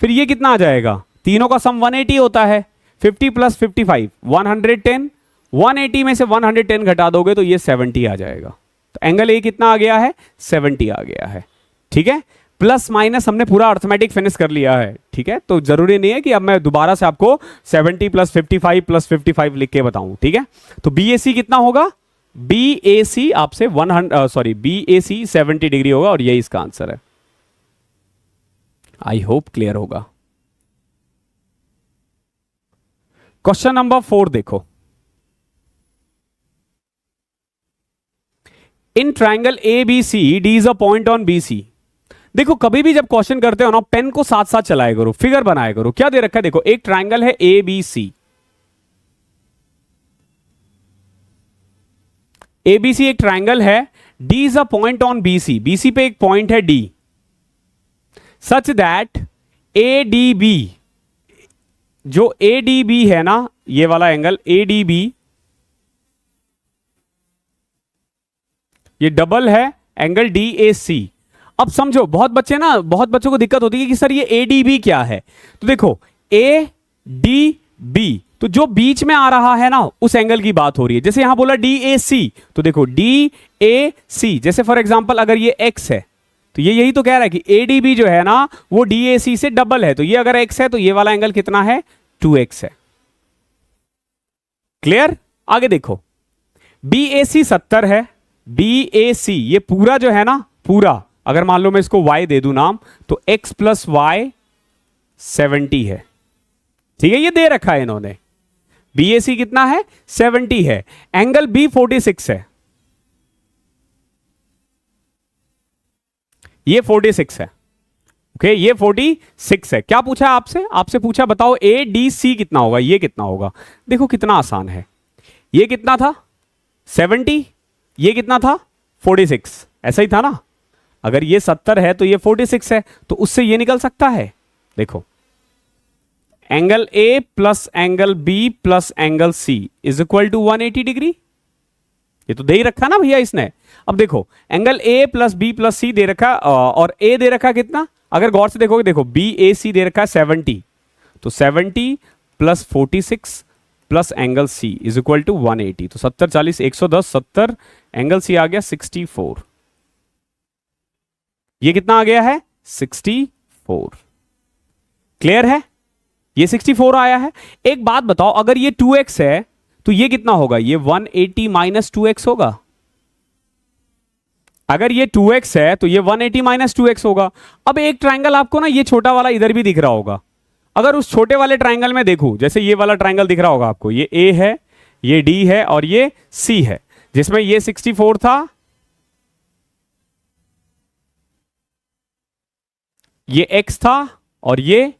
फिर ये कितना आ जाएगा, तीनों का सम 180 होता है। 50 प्लस 55 110, 180 में से 110 घटा दोगे तो ये 70 आ जाएगा। तो एंगल ए कितना आ गया है 70 आ गया है, ठीक है। प्लस माइनस हमने पूरा अर्थमेटिक फिनिश कर लिया है, ठीक है। तो जरूरी नहीं है कि अब मैं दोबारा से आपको 70 प्लस 55 प्लस 55 लिख के बताऊं, ठीक है। तो बी ए सी कितना होगा, बी ए सी आपसे बी ए सी 70 डिग्री होगा, और यही इसका आंसर है। आई होप क्लियर होगा। क्वेश्चन नंबर 4 देखो, in triangle A B C D is a point on B C. देखो कभी भी जब क्वेश्चन करते हो ना, पेन को साथ साथ चलाया करो, फिगर बनाया करो। क्या दे रखा है देखो, एक ट्राइंगल है A B C, A B सी एक ट्राइंगल है, D is a point on B C, B C पे एक पॉइंट है D, such that A D B, जो ए डी बी है ना, ये वाला एंगल ए डी बी, ये डबल है एंगल डी ए सी। अब समझो, बहुत बच्चों को दिक्कत होती है कि सर ये ए डी बी क्या है। तो देखो ए डी बी, तो जो बीच में आ रहा है ना उस एंगल की बात हो रही है। जैसे यहां बोला डी ए सी, तो देखो डी ए सी, जैसे फॉर एग्जांपल अगर ये एक्स है तो ये यही तो कह रहा है कि ए डी बी जो है ना वो डी ए सी से डबल है। तो ये अगर एक्स है तो ये वाला एंगल कितना है 2x है। क्लियर, आगे देखो बी ए सी 70 है, बी ए सी ये पूरा जो है ना, पूरा अगर मान लो मैं इसको y दे दूं नाम, तो x प्लस वाई 70 है। ठीक है, ये दे रखा है इन्होंने। BAC कितना है? 70 है। एंगल B 46 है, ये 46 है। ओके, ये 46 है। क्या पूछा आपसे? आपसे पूछा बताओ ADC कितना होगा, ये कितना होगा। देखो कितना आसान है, ये कितना था? 70, ये कितना था? 46, ऐसा ही था ना। अगर ये 70 है तो ये 46 है, तो उससे ये निकल सकता है। देखो, angle A plus angle B plus angle C is equal to 180 degree. ये तो दे ही रखा ना भैया इसने। अब देखो, angle A plus B plus C दे रखा, और A दे रखा कितना? अगर गौर से देखोगे, देखो BAC दे रखा है 70, तो 70 plus 46 plus angle C is equal to 180। तो 70 40 110, 70 एंगल C आ गया 64। ये कितना आ गया है? 64। क्लियर है? ये 64 आया है। एक बात बताओ, अगर ये 2x है तो ये कितना होगा? ये 180 माइनस 2x होगा। अगर ये 2x है तो ये 180 माइनस 2x होगा। अब एक ट्रायंगल आपको ना, ये छोटा वाला इधर भी दिख रहा होगा। अगर उस छोटे वाले ट्रायंगल में देखूं, जैसे ये वाला ट्रायंगल दिख रहा होगा आपको, ये A है, ये D है और ये C है, जिसमें ये 64 था, ये x था और ये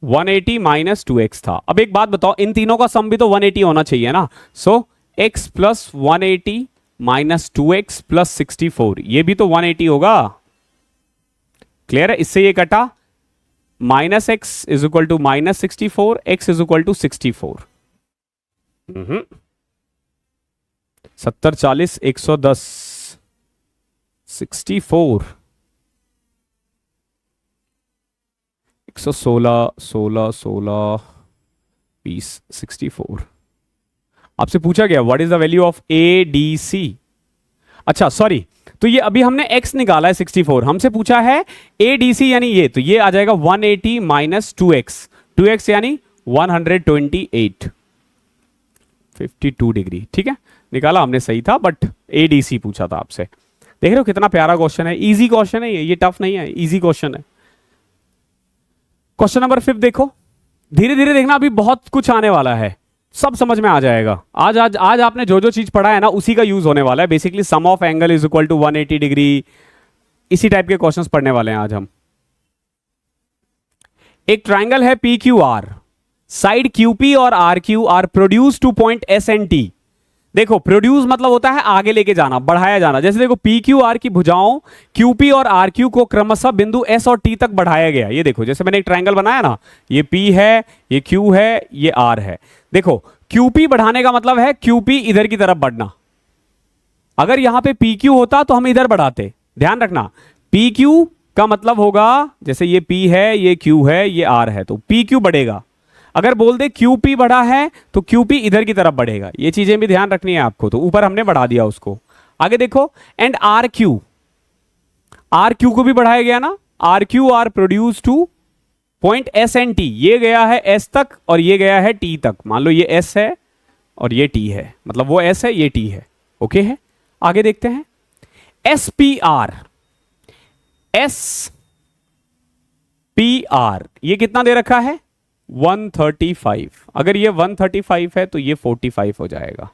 180 माइनस 2x था। अब एक बात बताओ, इन तीनों का सम भी तो 180 होना चाहिए ना। सो x plus 180 minus 2x plus 64, ये भी तो 180 होगा। क्लियर है? इससे ये कटा, minus x is equal to minus 64, x is equal to 64। 70 40 110, 64, 116 16 16 20, 64। आपसे पूछा गया what is the value of ADC। अच्छा सॉरी, तो ये अभी हमने x निकाला है 64, हमसे पूछा है ADC यानी ये, तो ये आ जाएगा 180 माइनस 2x, 2x यानी 128, 52 डिग्री। ठीक है, निकाला हमने, सही था, बट ADC पूछा था आपसे। देख रहे हो कितना प्यारा क्वेश्चन है, इजी क्वेश्चन है ये टफ नहीं है, इजी क्वेश्चन है। क्वेश्चन नंबर 5 देखो, धीरे धीरे देखना, अभी बहुत कुछ आने वाला है, सब समझ में आ जाएगा। आज आपने जो जो चीज पढ़ा है ना, उसी का यूज होने वाला है। Basically sum of angle is equal to 180 degree, इसी टाइप के क्वेश्चंस पढ़ने वाले हैं आज हम। एक ट्राइंगल है PQR, साइड QP और RQ are produce to point S and T। देखो, प्रोड्यूस मतलब होता है आगे लेके जाना, बढ़ाया जाना। जैसे देखो, PQR की भुजाओं QP और RQ को क्रमशः बिंदु S और T तक बढ़ाया गया। ये देखो, जैसे मैंने एक ट्रायंगल बनाया ना, ये P है, ये Q है, ये R है। देखो, QP बढ़ाने का मतलब है QP इधर की तरफ बढ़ना। अगर यहां पे PQ होता तो हम इधर बढ़ाते। ध्यान रखना, PQ का मतलब होगा, जैसे ये P है, ये Q है, ये R है, तो PQ बढ़ेगा। अगर बोल दे QP बढ़ा है तो QP इधर की तरफ बढ़ेगा। ये चीजें भी ध्यान रखनी है आपको, तो ऊपर हमने बढ़ा दिया उसको। आगे देखो, एंड RQ को भी बढ़ाया गया ना, RQ are produce to point S and T। ये गया है S तक और ये गया है T तक। मान लो ये S है और ये T है, मतलब वो S है, ये T है। ओके है, आगे देखते हैं। SPR, ये कितना दे रखा है? 135। अगर ये 135 है तो ये 45 हो जाएगा।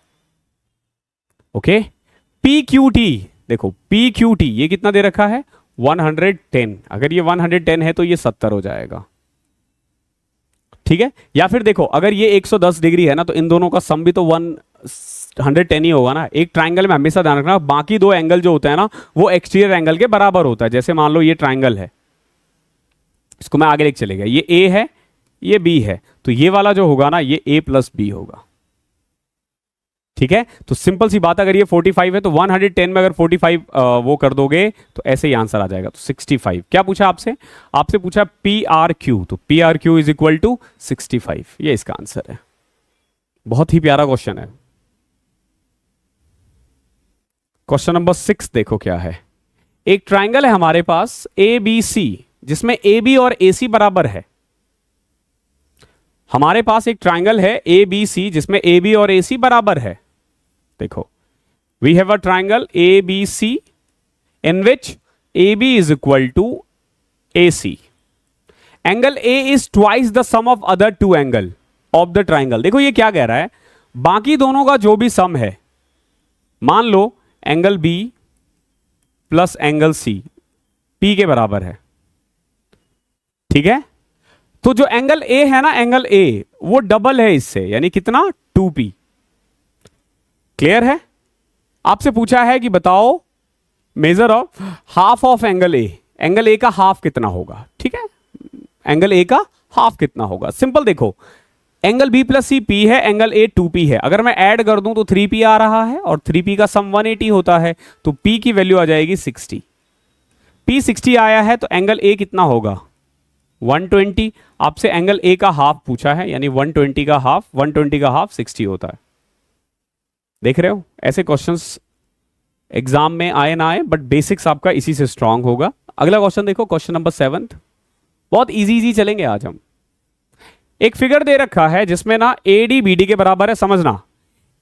ओके, PQT, देखो PQT ये कितना दे रखा है? 110। अगर ये 110 है तो ये 70 हो जाएगा। ठीक है, या फिर देखो, अगर ये 110 डिग्री है ना, तो इन दोनों का सम भी तो 110 ही होगा ना। एक ट्राइंगल में हमेशा ध्यान रखना, बाकी दो एंगल जो होते हैं ना, वो एक्सटीरियर एंगल के बराबर होता है। जैसे मान लो ये ट्राइंगल है, इसको मैं आगे लेके चलेगा, ये A है, ये B है, तो ये वाला जो होगा ना, ये A प्लस B होगा। ठीक है, तो सिंपल सी बात, अगर ये 45 है तो 110 में अगर 45 वो कर दोगे तो ऐसे ही आंसर आ जाएगा। तो 65। क्या पूछा आपसे? आपसे पूछा PRQ, तो PRQ इज इक्वल टू 65, ये इसका आंसर है। बहुत ही प्यारा क्वेश्चन है। क्वेश्चन नंबर 6 देखो क्या है। एक ट्राइंगल है हमारे पास ABC, जिसमें AB और AC बराबर है। हमारे पास एक ट्राइंगल है ABC, जिसमें AB और AC बराबर है। देखो, we have a triangle ABC in which AB is equal to AC। Angle A is twice the sum of other two angle. Of the triangle. देखो ये क्या कह रहा है, बाकी दोनों का जो भी सम है, मान लो angle B plus angle C P के बराबर है, ठीक है। तो जो एंगल ए है ना, एंगल ए वो डबल है इससे, यानी कितना 2p। क्लियर है। आपसे पूछा है कि बताओ measure of half of angle A, angle A का हाफ कितना होगा, ठीक है। एंगल ए का हाफ कितना होगा, सिंपल देखो, angle B plus C P है, एंगल ए 2p है, अगर मैं ऐड कर दूं तो 3p आ रहा है और 3p का सम 180 होता है, तो p की वैल्यू आ जाएगी 60। p 60 आया है तो एंगल ए कितना होगा 120। आपसे एंगल ए का हाफ पूछा है, यानी 120 का हाफ, 120 का हाफ 60 होता है। देख रहे हो, ऐसे क्वेश्चंस एग्जाम में आए ना आए, बट बेसिक्स आपका इसी से स्ट्रांग होगा। अगला क्वेश्चन देखो, क्वेश्चन नंबर 7, बहुत इजी चलेंगे आज हम। एक फिगर दे रखा है जिसमें ना AD BD के बराबर है, समझना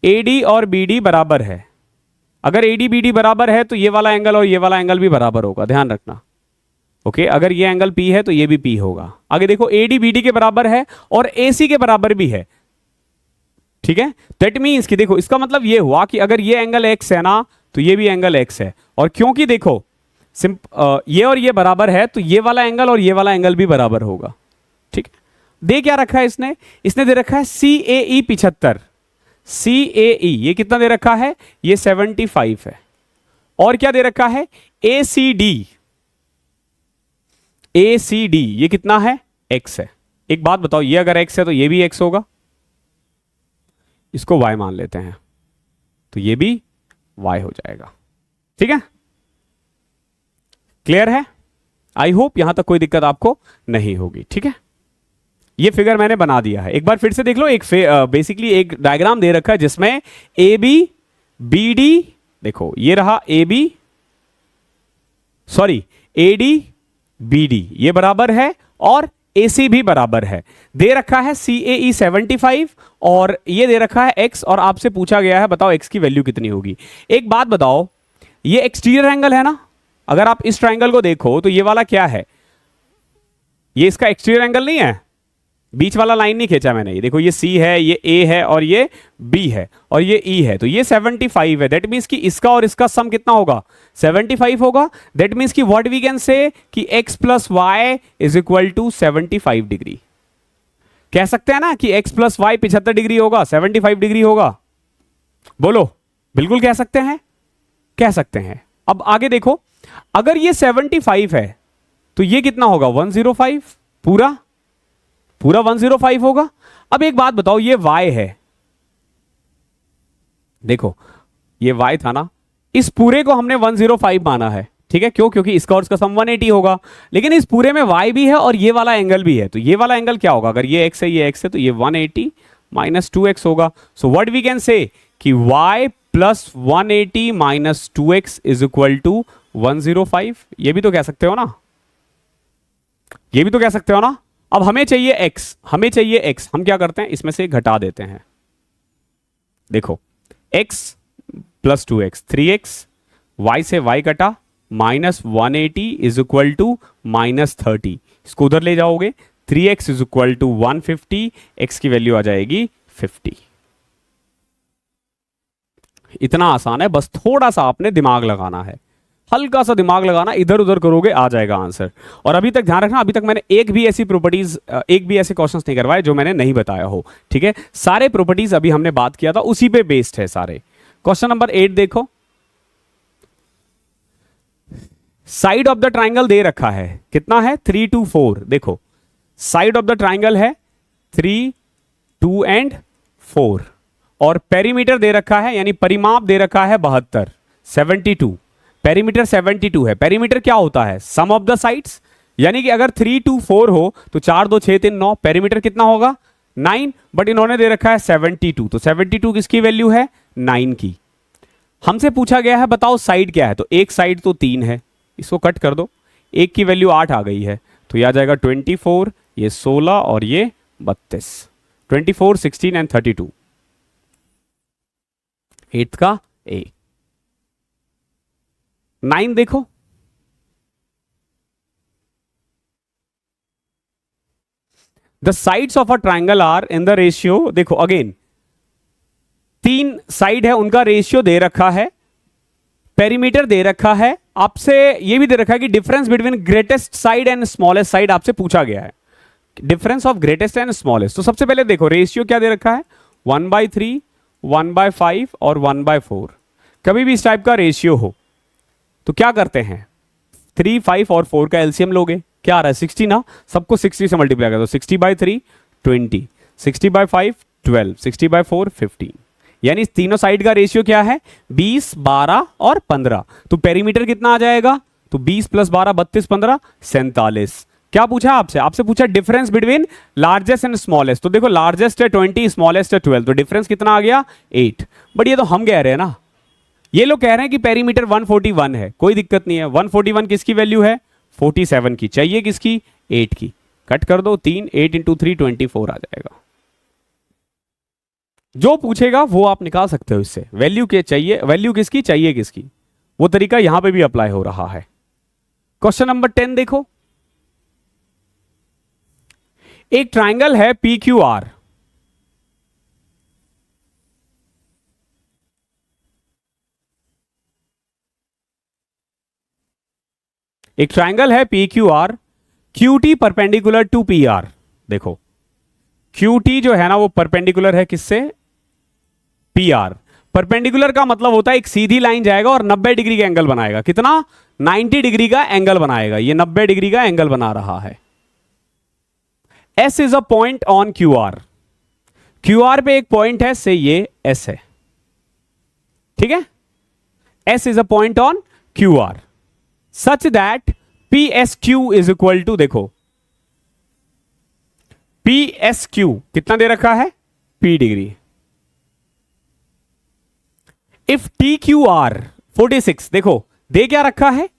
AD और BD बराबर है। अगर AD BD बराबर है तो ये वाला एंगल और ये वाला एंगल भी बराबर होगा, ध्यान रखना। ओके, अगर ये एंगल P है तो ये भी P होगा। आगे देखो AD BD के बराबर है और AC के बराबर भी है, ठीक है। दैट मींस कि देखो, इसका मतलब ये हुआ कि अगर ये एंगल X है ना तो ये भी एंगल X है, और क्योंकि देखो ये और ये बराबर है तो ये वाला एंगल और ये वाला एंगल भी बराबर होगा, ठीक है। दे क्या रखा है इसने दे रखा है CAE 75। CAE ये कितना दे रखा है, ये 75 है। और क्या दे रखा है ACD ये कितना है, X है। एक बात बताओ, ये अगर X है तो ये भी X होगा, इसको Y मान लेते हैं तो ये भी Y हो जाएगा, ठीक है। क्लियर है, आई होप यहां तक कोई दिक्कत आपको नहीं होगी, ठीक है। ये फिगर मैंने बना दिया है, एक बार फिर से देख लो। एक बेसिकली एक डायग्राम दे रखा है जिसमें AB BD, देखो ये रहा AB, सॉरी AD BD ये बराबर है और AC भी बराबर है। दे रखा है CAE 75 और ये दे रखा है X, और आपसे पूछा गया है बताओ X की वैल्यू कितनी होगी। एक बात बताओ, ये एक्सटीरियर एंगल है ना, अगर आप इस ट्राइंगल को देखो तो ये वाला क्या है, ये इसका एक्सटीरियर एंगल नहीं है, बीच वाला लाइन नहीं खींचा मैंने। ये देखो, ये C है, ये A है और ये B है और ये E है, तो ये 75 है। दैट मींस कि इसका और इसका सम कितना होगा, 75 होगा। दैट मींस कि व्हाट वी कैन से कि x plus y is equal to 75 degree. कह सकते हैं ना कि x प्लस वाई 75 डिग्री होगा, 75 डिग्री होगा। बोलो, बिल्कुल कह सकते हैं, कह सकते हैं। अब आगे देखो, अगर ये 75 है तो ये कितना होगा 105, पूरा 105 होगा। अब एक बात बताओ, ये y है, देखो ये y था ना, इस पूरे को हमने 105 माना है, ठीक है। क्यों, क्योंकि इसका और इसका सम 180 होगा, लेकिन इस पूरे में y भी है और ये वाला एंगल भी है, तो ये वाला एंगल क्या होगा, अगर ये x है ये x है तो ये 180 माइनस 2x होगा। So what we can say कि y plus 180 minus 2x is equal to 105। ये भी तो कह सकते हो ना, ये भी तो कह सकते हो ना। अब हमें चाहिए x, हमें चाहिए x, हम क्या करते हैं, इसमें से घटा देते हैं। देखो x plus 2x 3x, y से y कटा, minus 180 is equal to minus 30, इसको उधर ले जाओगे, 3x is equal to 150, x की वैल्यू आ जाएगी 50। इतना आसान है, बस थोड़ा सा आपने दिमाग लगाना है, हल्का सा दिमाग लगाना, इधर उधर करोगे आ जाएगा आंसर। और अभी तक ध्यान रखना, अभी तक मैंने एक भी ऐसी प्रॉपर्टीज, एक भी ऐसे क्वेश्चंस नहीं करवाए जो मैंने नहीं बताया हो, ठीक है। सारे प्रॉपर्टीज अभी हमने बात किया था, उसी पे बेस्ड है सारे। क्वेश्चन नंबर 8 देखो, साइड ऑफ द ट्राइंगल दे रखा है, कितना है 3 2 4। देखो साइड ऑफ द ट्राइंगल है 3 2 एंड 4, और पेरीमीटर दे रखा है, यानी परिमाप दे रखा है 72 72। पेरीमीटर 72 है। पेरीमीटर क्या होता है, सम ऑफ द साइड्स, यानी कि अगर 3 2 4 हो तो 4 2 6 3 9, पेरीमीटर कितना होगा 9, बट इन्होंने दे रखा है 72, तो 72 किसकी वैल्यू है 9 की। हमसे पूछा गया है बताओ साइड क्या है, तो एक साइड तो 3 है, इसको कट कर दो, एक की वैल्यू 8 आ गई है, तो यह आ जाएगा 24, ये 16 और ये 32, 24 16 एंड 32, 8 का ए। 9 देखो, the sides of a triangle are in the ratio, देखो अगेन 3 साइड है, उनका रेशियो दे रखा है, पेरीमीटर दे रखा है, आपसे ये भी दे रखा है कि difference between greatest side and smallest side आपसे पूछा गया है, difference of greatest and smallest. तो सबसे पहले देखो रेशियो क्या दे रखा है, 1/3, 1/5 और 1/4। कभी भी इस टाइप का रेशियो हो तो क्या करते हैं, 3, 5 और 4 का एलसीएम लोगे, क्या आ रहा है 60 ना, सबको 60 से मल्टीप्लाई कर दो, 60/3 20, 60/5 12, 60/4 15, यानी तीनों साइड का रेशियो क्या है 20, 12 और 15। तो पेरीमीटर कितना आ जाएगा, तो 20 + 12 32, 15 47। क्या पूछा आपसे, आपसे पूछा difference between largest and smallest. तो देखो लार्जेस्ट है 20, स्मॉलेस्ट है 12, तो डिफरेंस कितना आ गया 8। बट ये तो हम कह रहे हैं ना, ये लोग कह रहे हैं कि पेरीमीटर 141 है, कोई दिक्कत नहीं है। 141 किसकी वैल्यू है 47 की, चाहिए किसकी 8 की, कट कर दो 3, 8 × 3 24 आ जाएगा। जो पूछेगा वो आप निकाल सकते हो इससे, वैल्यू के चाहिए, वैल्यू किसकी चाहिए किसकी, वो तरीका यहां पे भी अप्लाई हो रहा है। क्वेश्चन नंबर 10 देखो, एक ट्राइंगल है PQR, एक ट्राइंगल है PQR, QT perpendicular to PR। देखो QT जो है ना वो परपेंडिकुलर है किससे, PR। परपेंडिकुलर का मतलब होता है एक सीधी लाइन जाएगा और 90 डिग्री का एंगल बनाएगा, कितना 90 डिग्री का एंगल बनाएगा, ये 90 डिग्री का एंगल बना रहा है। S is a point on QR, QR पे एक पॉइंट है, से ये S है, ठीक है, S is a point on QR such that PSQ is equal to, देखो PSQ कितना दे रखा है P डिग्री। इफ TQR 46, देखो दे क्या रखा है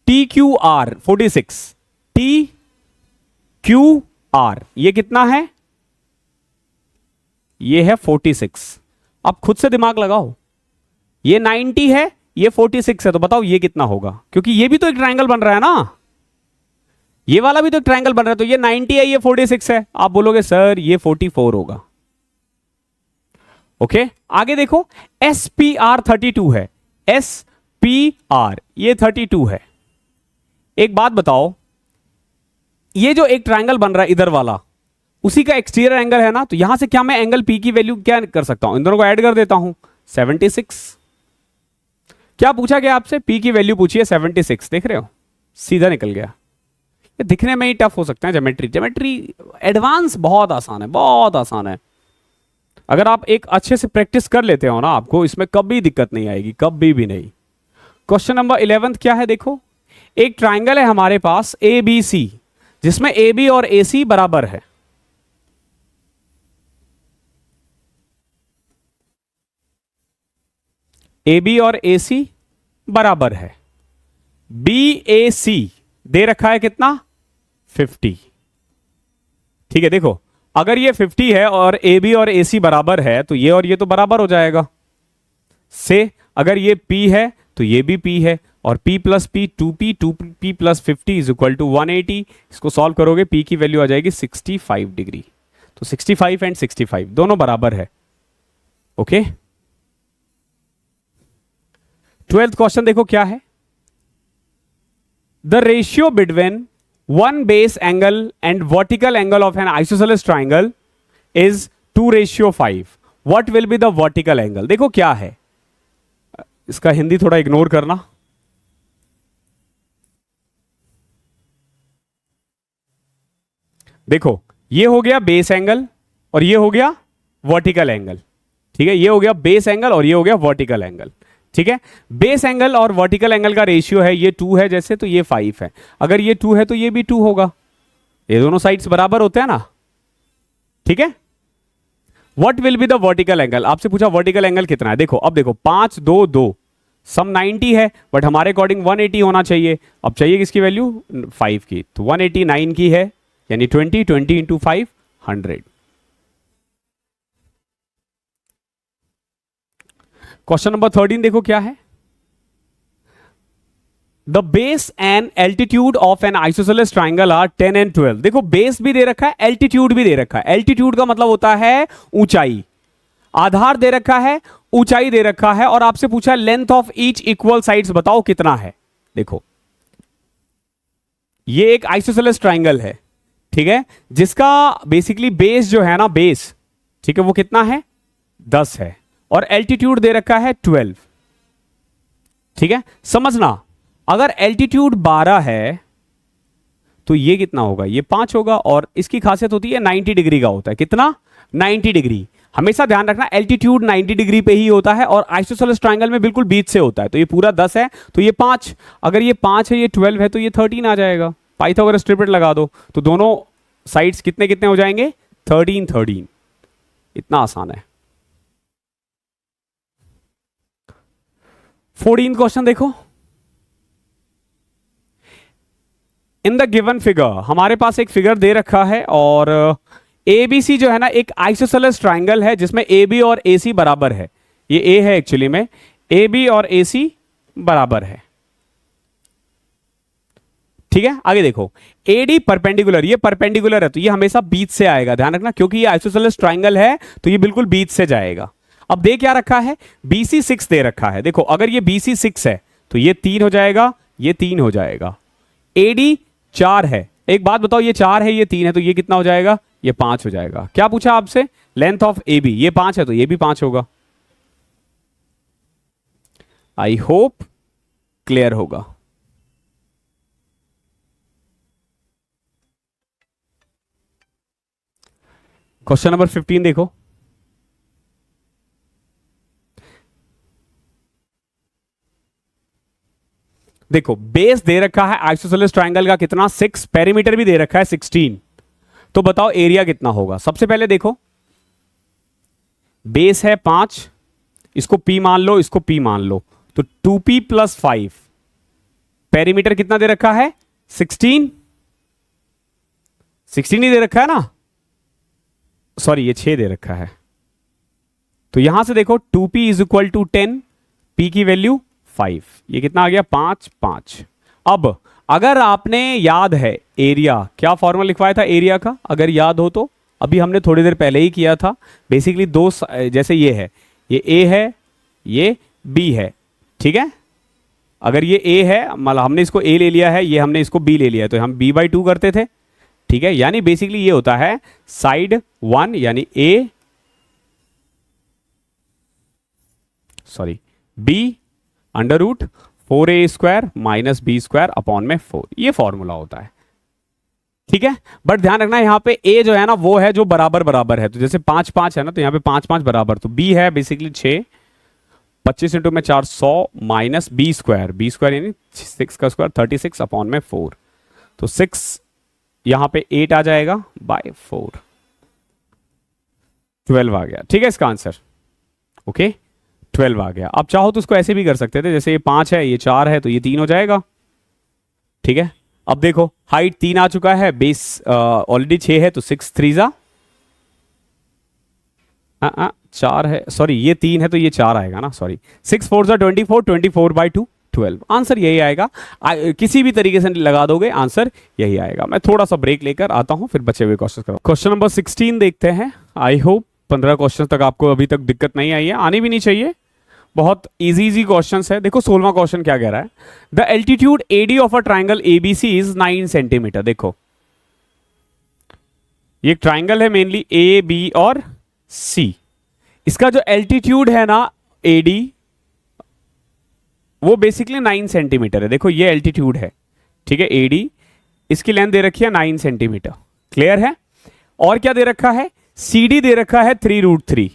TQR 46, TQR ये कितना है, ये है 46। अब खुद से दिमाग लगाओ, ये 90 है, ये 46 है, तो बताओ ये कितना होगा, क्योंकि ये भी तो एक ट्रायंगल बन रहा है ना, ये वाला भी तो एक ट्रायंगल बन रहा है, तो ये 90 है, ये 46 है, आप बोलोगे सर ये 44 होगा। ओके आगे देखो SPR 32 है, SPR ये 32 है। एक बात बताओ, ये जो एक ट्रायंगल बन रहा है इधर वाला, उसी का एक्सटीरियर एंगल है ना, तो यहां से क्या मैं एंगल P की वैल्यू क्या कर सकता हूं, इन दोनों को ऐड कर देता हूं 76। क्या पूछा गया आपसे, P की वैल्यू पूछी है 76, देख रहे हो सीधा निकल गया। ये दिखने में ही टफ हो सकता है, ज्योमेट्री, ज्योमेट्री एडवांस बहुत आसान है, बहुत आसान है। अगर आप एक अच्छे से प्रैक्टिस कर लेते हो ना, आपको इसमें कभी दिक्कत नहीं आएगी, कभी भी नहीं। क्वेश्चन नंबर 11 क्या है, देखो एक ट्राइंगल है हमारे पास ABC, जिसमें AB और AC बराबर है। AB और AC बराबर है, BAC दे रखा है कितना 50, ठीक है। देखो अगर ये 50 है और AB और AC बराबर है, तो ये और ये तो बराबर हो जाएगा, से अगर ये P है तो ये भी P है, और P + P 2P, 2P + 50 is equal to 180। इसको सॉल्व करोगे P की वैल्यू आ जाएगी 65 डिग्री, तो 65 एंड 65 दोनों बराबर है। ओके 12th क्वेश्चन देखो क्या है, the ratio between one base angle and vertical angle of an isosceles triangle is 2:5. What will be the vertical angle? देखो क्या है, इसका हिंदी थोड़ा इग्नोर करना। देखो ये हो गया बेस एंगल और ये हो गया वर्टिकल एंगल, ठीक है, ये हो गया बेस एंगल और ये हो गया वर्टिकल एंगल, ठीक है। बेस एंगल और वर्टिकल एंगल का रेशियो है, ये 2 है जैसे, तो ये 5 है, अगर ये 2 है तो ये भी 2 होगा, ये दोनों साइड्स बराबर होते हैं ना, ठीक है। What will be the vertical angle, आपसे पूछा वर्टिकल एंगल कितना है, देखो अब देखो 5 2 2 सम 90 है, बट हमारे अकॉर्डिंग 180 होना चाहिए। अब चाहिए किसकी वैल्यू 5 की, तो 189 की है, यानी 20 × 5 100। क्वेश्चन नंबर 13 देखो क्या है, the base and altitude of an isosceles triangle are 10 and 12। देखो बेस भी दे रखा है, एल्टीट्यूड भी दे रखा है। एल्टीट्यूड का मतलब होता है ऊंचाई, आधार दे रखा है, ऊंचाई दे रखा है, और आपसे पूछा length of each equal sides बताओ कितना है। देखो ये एक आइसोसेलेस ट्राइंगल है, ठीक है, जिसका बेसिकली बेस जो है ना, बेस, ठीक है, वो कितना है 10 है, और एल्टीट्यूड दे रखा है 12। ठीक है, समझना, अगर एल्टीट्यूड 12 है तो ये कितना होगा, ये 5 होगा, और इसकी खासियत होती है 90 डिग्री का होता है। कितना, 90 डिग्री। हमेशा ध्यान रखना एल्टीट्यूड 90 डिग्री पे ही होता है, और आइसोसेलेस ट्राइंगल में बिल्कुल बीच से होता है। तो ये पूरा 10 है तो ये 5, अगर ये 5 है ये 12 है तो ये 13 आ जाएगा। पाइथागोरस ट्रिपलेट लगा दो तो दोनों साइड्स कितने कितने हो जाएंगे, 13 13। इतना आसान है। 14 क्वेश्चन देखो, इन द गिवन फिगर, हमारे पास एक फिगर दे रखा है, और एबीसी जो है ना एक आइसोसेलेस ट्राइंगल है जिसमें ए बी और ए सी बराबर है। ये ए है एक्चुअली में, ए बी और ए सी बराबर है। ठीक है, आगे देखो, एडी परपेंडिकुलर, ये परपेंडिकुलर है तो ये हमेशा बीच से आएगा, ध्यान रखना, क्योंकि ये आइसोसेलेस ट्राइंगल है तो ये बिल्कुल बीच से जाएगा। अब दे क्या रखा है, बीसी 6 दे रखा है। देखो अगर ये बीसी 6 है तो ये 3 हो जाएगा, ये 3 हो जाएगा। एडी 4 है, एक बात बताओ, ये 4 है ये 3 है तो ये कितना हो जाएगा, ये 5 हो जाएगा। क्या पूछा आपसे, लेंथ ऑफ ए बी, ये 5 है तो ये भी 5 होगा। आई होप क्लियर होगा। क्वेश्चन नंबर 15 देखो, देखो बेस दे रखा है आइसोसेलेस ट्राइंगल का कितना, 6, पेरीमीटर भी दे रखा है 16, तो बताओ एरिया कितना होगा। सबसे पहले देखो बेस है 5, इसको P मान लो, इसको P मान लो, तो 2P + 5, पेरीमीटर कितना दे रखा है 16, 16 ही दे रखा है ना, सॉरी ये 6 दे रखा है। तो यहां से देखो 2P = 10, P की वैल्यू 5, ये कितना आ गया 5 5। अब अगर आपने याद है एरिया, क्या फॉर्मूला लिखवाया था एरिया का, अगर याद हो तो अभी हमने थोड़ी देर पहले ही किया था। बेसिकली दो, जैसे ये है, ये A है, ये B है, ठीक है, अगर ये A है मतलब हमने इसको A ले लिया है, ये हमने इसको B ले लिया है, तो हम B/2 करते थे। ठीक है, यानी बेसिकली ये होता है साइड 1 यानी A, sorry B √ 4A² - B² / 4, ये फॉर्मूला होता है। ठीक है, बट ध्यान रखना यहां पे A जो है ना वो है जो बराबर बराबर है, तो जैसे 5 5 है ना, तो यहां पे 5 5 बराबर, तो B है बेसिकली 6, 25 × 400 - B² यानी 6 का स्क्वायर 36 / 4, तो 6 यहां पे 8 आ जाएगा /4, 12 आ गया। ठीक है, इसका आंसर ओके 12 आ गया। आप चाहो तो उसको ऐसे भी कर सकते थे, जैसे ये 5 है, ये 4 है, तो ये 3 हो जाएगा। ठीक है, अब देखो हाइट 3 आ चुका है, बेस ऑलरेडी 6 है, तो 6 3 4 है, सॉरी ये 3 है तो ये 4 आएगा ना, सॉरी 6 4 24, 24/2 12, आंसर यही आएगा। किसी भी तरीके से लगा दोगे आंसर यही आएगा। मैं थोड़ा सा ब्रेक लेकर आता हूं, फिर बचे हुए क्वेश्चन करो। क्वेश्चन नंबर 16 देखते हैं। आई होप 15 क्वेश्चन तक आपको अभी तक दिक्कत नहीं आई है, आनी भी नहीं चाहिए, बहुत इजी क्वेश्चंस है। देखो 16वां क्वेश्चन क्या कह रहा है, the altitude AD of a triangle ABC is 9 centimetre. देखो ये ट्राइंगल है मेनली A B और C, इसका जो एल्टीट्यूड है ना AD वो बेसिकली 9 सेंटीमीटर है। देखो ये एल्टीट्यूड है, ठीक है AD, इसकी लेंथ दे रखी है 9 सेंटीमीटर, क्लियर है। और क्या दे रखा है, CD दे रखा है 3√3,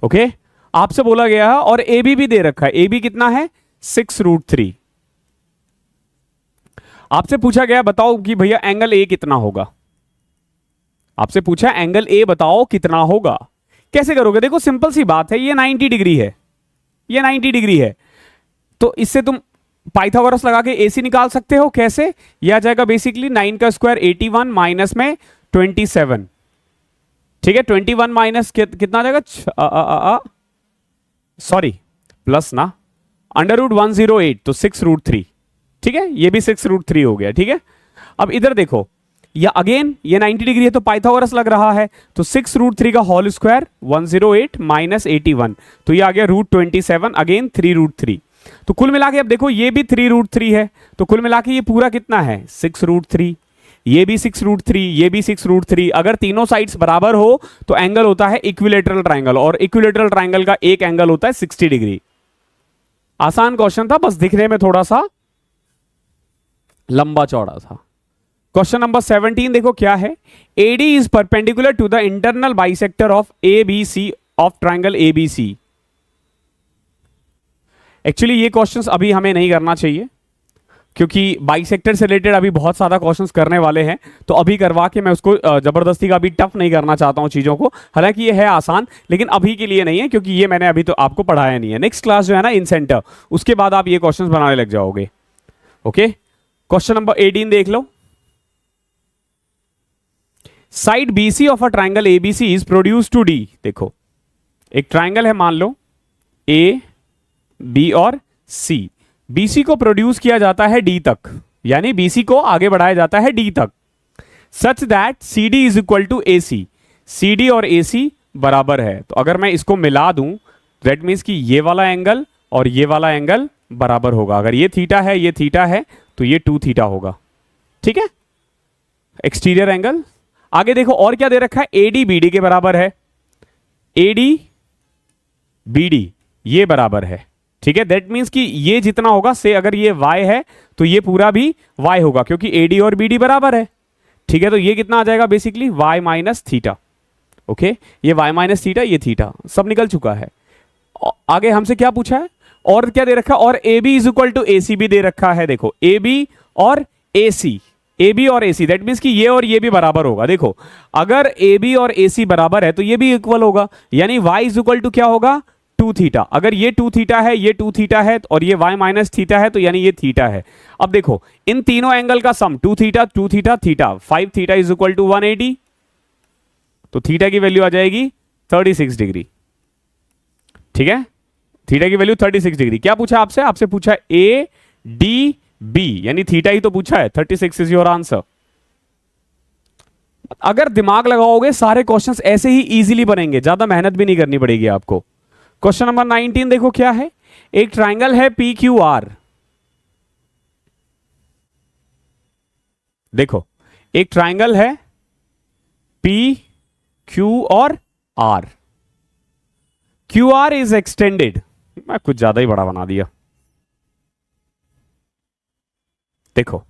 ओके आपसे बोला गया है, और AB भी दे रखा है, AB कितना है 6√3। आपसे पूछा गया बताओ कि भैया एंगल A कितना होगा, आपसे पूछा एंगल A बताओ कितना होगा। कैसे करोगे, देखो सिंपल सी बात है, ये 90 डिग्री है, ये 90 डिग्री है, तो इससे तुम पाइथागोरस लगा के AC निकाल सकते हो। कैसे, यह आ जाएगा बेसिकली 9 का स्क्वायर 81 माइनस में 27, ठीक है 21 माइनस कितना आ जाएगा, सॉरी प्लस ना, √108 तो 6√3, ठीक है, ये भी 6√3 हो गया, ठीक है। अब इधर देखो, या अगेन ये 90 डिग्री है तो पाइथागोरस लग रहा है, तो 6√3 का होल स्क्वायर 108 माइनस 81, तो ये आ गया √27, अगेन 3√3। तो कुल मिला के अब देखो ये भी 3√3 है, तो कुल मिला के ये पूरा कितना है 6√3, ये भी 6√3, ये भी 6√3। अगर तीनों साइड्स बराबर हो तो एंगल होता है इक्विलेटरल ट्राइंगल, और इक्विलेटरल ट्राइंगल का एक एंगल होता है 60 डिग्री। आसान क्वेश्चन था, बस दिखने में थोड़ा सा लंबा चौड़ा था। क्वेश्चन नंबर 17 देखो क्या है, AD is perpendicular to the internal bisector of ABC of triangle ABC। Actually ये क्वेश्चंस अभी हमें नहीं करना चाहिए, क्योंकि बाइसेक्टर से रिलेटेड अभी बहुत सारा क्वेश्चंस करने वाले हैं, तो अभी करवा के मैं उसको जबरदस्ती का अभी टफ नहीं करना चाहता हूं चीजों को। हालांकि ये है आसान, लेकिन अभी के लिए नहीं है, क्योंकि ये मैंने अभी तो आपको पढ़ाया नहीं है। नेक्स्ट क्लास जो है ना इन सेंटर, उसके बाद आप ये क्वेश्चंस बनाने लग जाओगे। ओके, क्वेश्चन नंबर 18 देख लो। Side BC of a triangle ABC is produce to D। देखो एक ट्राइंगल है, मान लो A, B और C। BC को प्रोड्यूस किया जाता है D तक, यानी BC को आगे बढ़ाया जाता है D तक, such that CD is equal to AC। CD और AC बराबर है, तो अगर मैं इसको मिला दूं दैट मीन्स कि ये वाला एंगल और ये वाला एंगल बराबर होगा। अगर ये थीटा है, ये थीटा है, तो ये 2 थीटा होगा, ठीक है, एक्सटीरियर एंगल। आगे देखो और क्या दे रखा है, AD BD के बराबर है, AD BD ये बराबर है, ठीक है। दैट मीन्स कि ये जितना होगा से, अगर ये y है तो ये पूरा भी y होगा, क्योंकि AD और BD बराबर है, ठीक है। तो ये कितना आ जाएगा basically y minus theta. Okay, ये y माइनस थीटा, ये थीटा सब निकल चुका है। आगे हमसे क्या पूछा है, और क्या दे रखा है, और AB is equal to AC भी दे रखा है। देखो AB और AC, AB और AC दैट मीन्स कि ये और ये भी बराबर होगा। देखो अगर AB और AC बराबर है तो ये भी इक्वल होगा, यानी y इज इक्वल टू क्या होगा 2 थीटा। अगर ये 2 थीटा है, ये 2 थीटा है, और ये y माइनस थीटा है, तो यानी ये थीटा है। अब देखो इन तीनों एंगल का sum 2 theta 2 theta theta 5 theta is equal to 180, तो थीटा की वैल्यू आ जाएगी 36 डिग्री, ठीक है। थीटा की वैल्यू 36 डिग्री। क्या पूछा आपसे, आपसे पूछा ADB, यानी थीटा ही तो पूछा है। 36 इज योर आंसर। अगर दिमाग लगाओगे सारे क्वेश्चंस ऐसे ही इजीली बनेंगे, ज्यादा मेहनत भी नहीं करनी पड़ेगी आपको। क्वेश्चन नंबर 19 देखो क्या है, एक ट्राइंगल है PQR। देखो एक ट्राइंगल है PQ और R। QR इज एक्सटेंडेड, मैं कुछ ज्यादा ही बड़ा बना दिया। देखो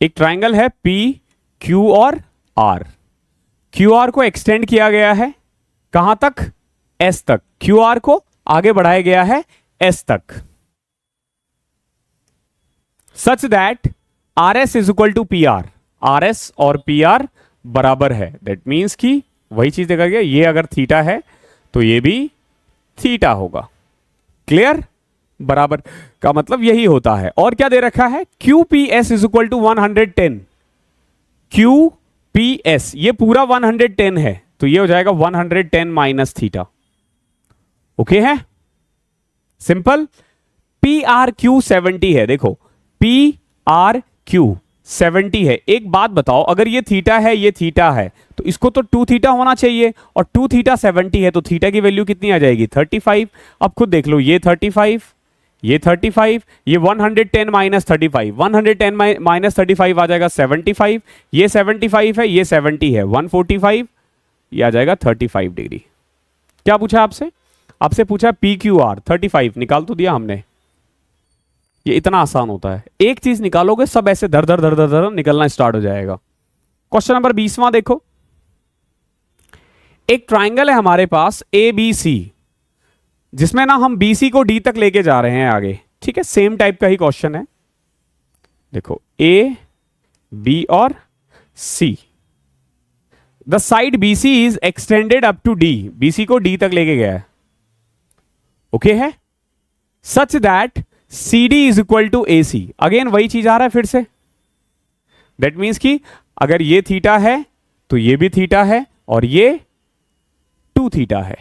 एक ट्राइंगल है PQ और R। QR को एक्सटेंड किया गया है कहां तक, S तक। QR को आगे बढ़ाया गया है S तक, such that RS is equal to PR। RS और PR बराबर है, दैट मीन्स कि वही चीज देखा गया, ये अगर थीटा है तो ये भी थीटा होगा। क्लियर, बराबर का मतलब यही होता है। और क्या दे रखा है, QPS is equal to 110। QPS ये पूरा 110 है, तो ये हो जाएगा 110 माइनस थीटा। ओके है, सिंपल। PRQ 70 है। देखो PRQ 70 है। एक बात बताओ, अगर ये थीटा है, ये थीटा है, तो इसको तो 2 थीटा होना चाहिए, और 2 थीटा 70 है, तो थीटा की वैल्यू कितनी आ जाएगी 35। अब खुद देख लो, ये 35, ये 35, ये 110 माइनस 35, 110 माइनस 35 आ जाएगा 75, ये 75 है, ये 70 है, 145, ये आ जाएगा 35 डिग्री। क्या पूछा आपसे, आपसे पूछा PQR 35, निकाल तो दिया हमने। ये इतना आसान होता है, एक चीज निकालोगे सब ऐसे धर धर धर धर धर निकलना स्टार्ट हो जाएगा। क्वेश्चन नंबर 20वां देखो, एक ट्राइंगल है हमारे पास ABC, जिसमें ना हम BC को D तक लेके जा रहे हैं आगे, ठीक है। सेम टाइप का ही क्वेश्चन है। देखो A, B और C, the side BC is extended up to D। BC को D तक लेके गया है, ओके है, such that CD is equal to AC। Again वही चीज आ रहा है फिर से, दैट मीन्स कि अगर ये थीटा है तो ये भी थीटा है, और ये 2 थीटा है।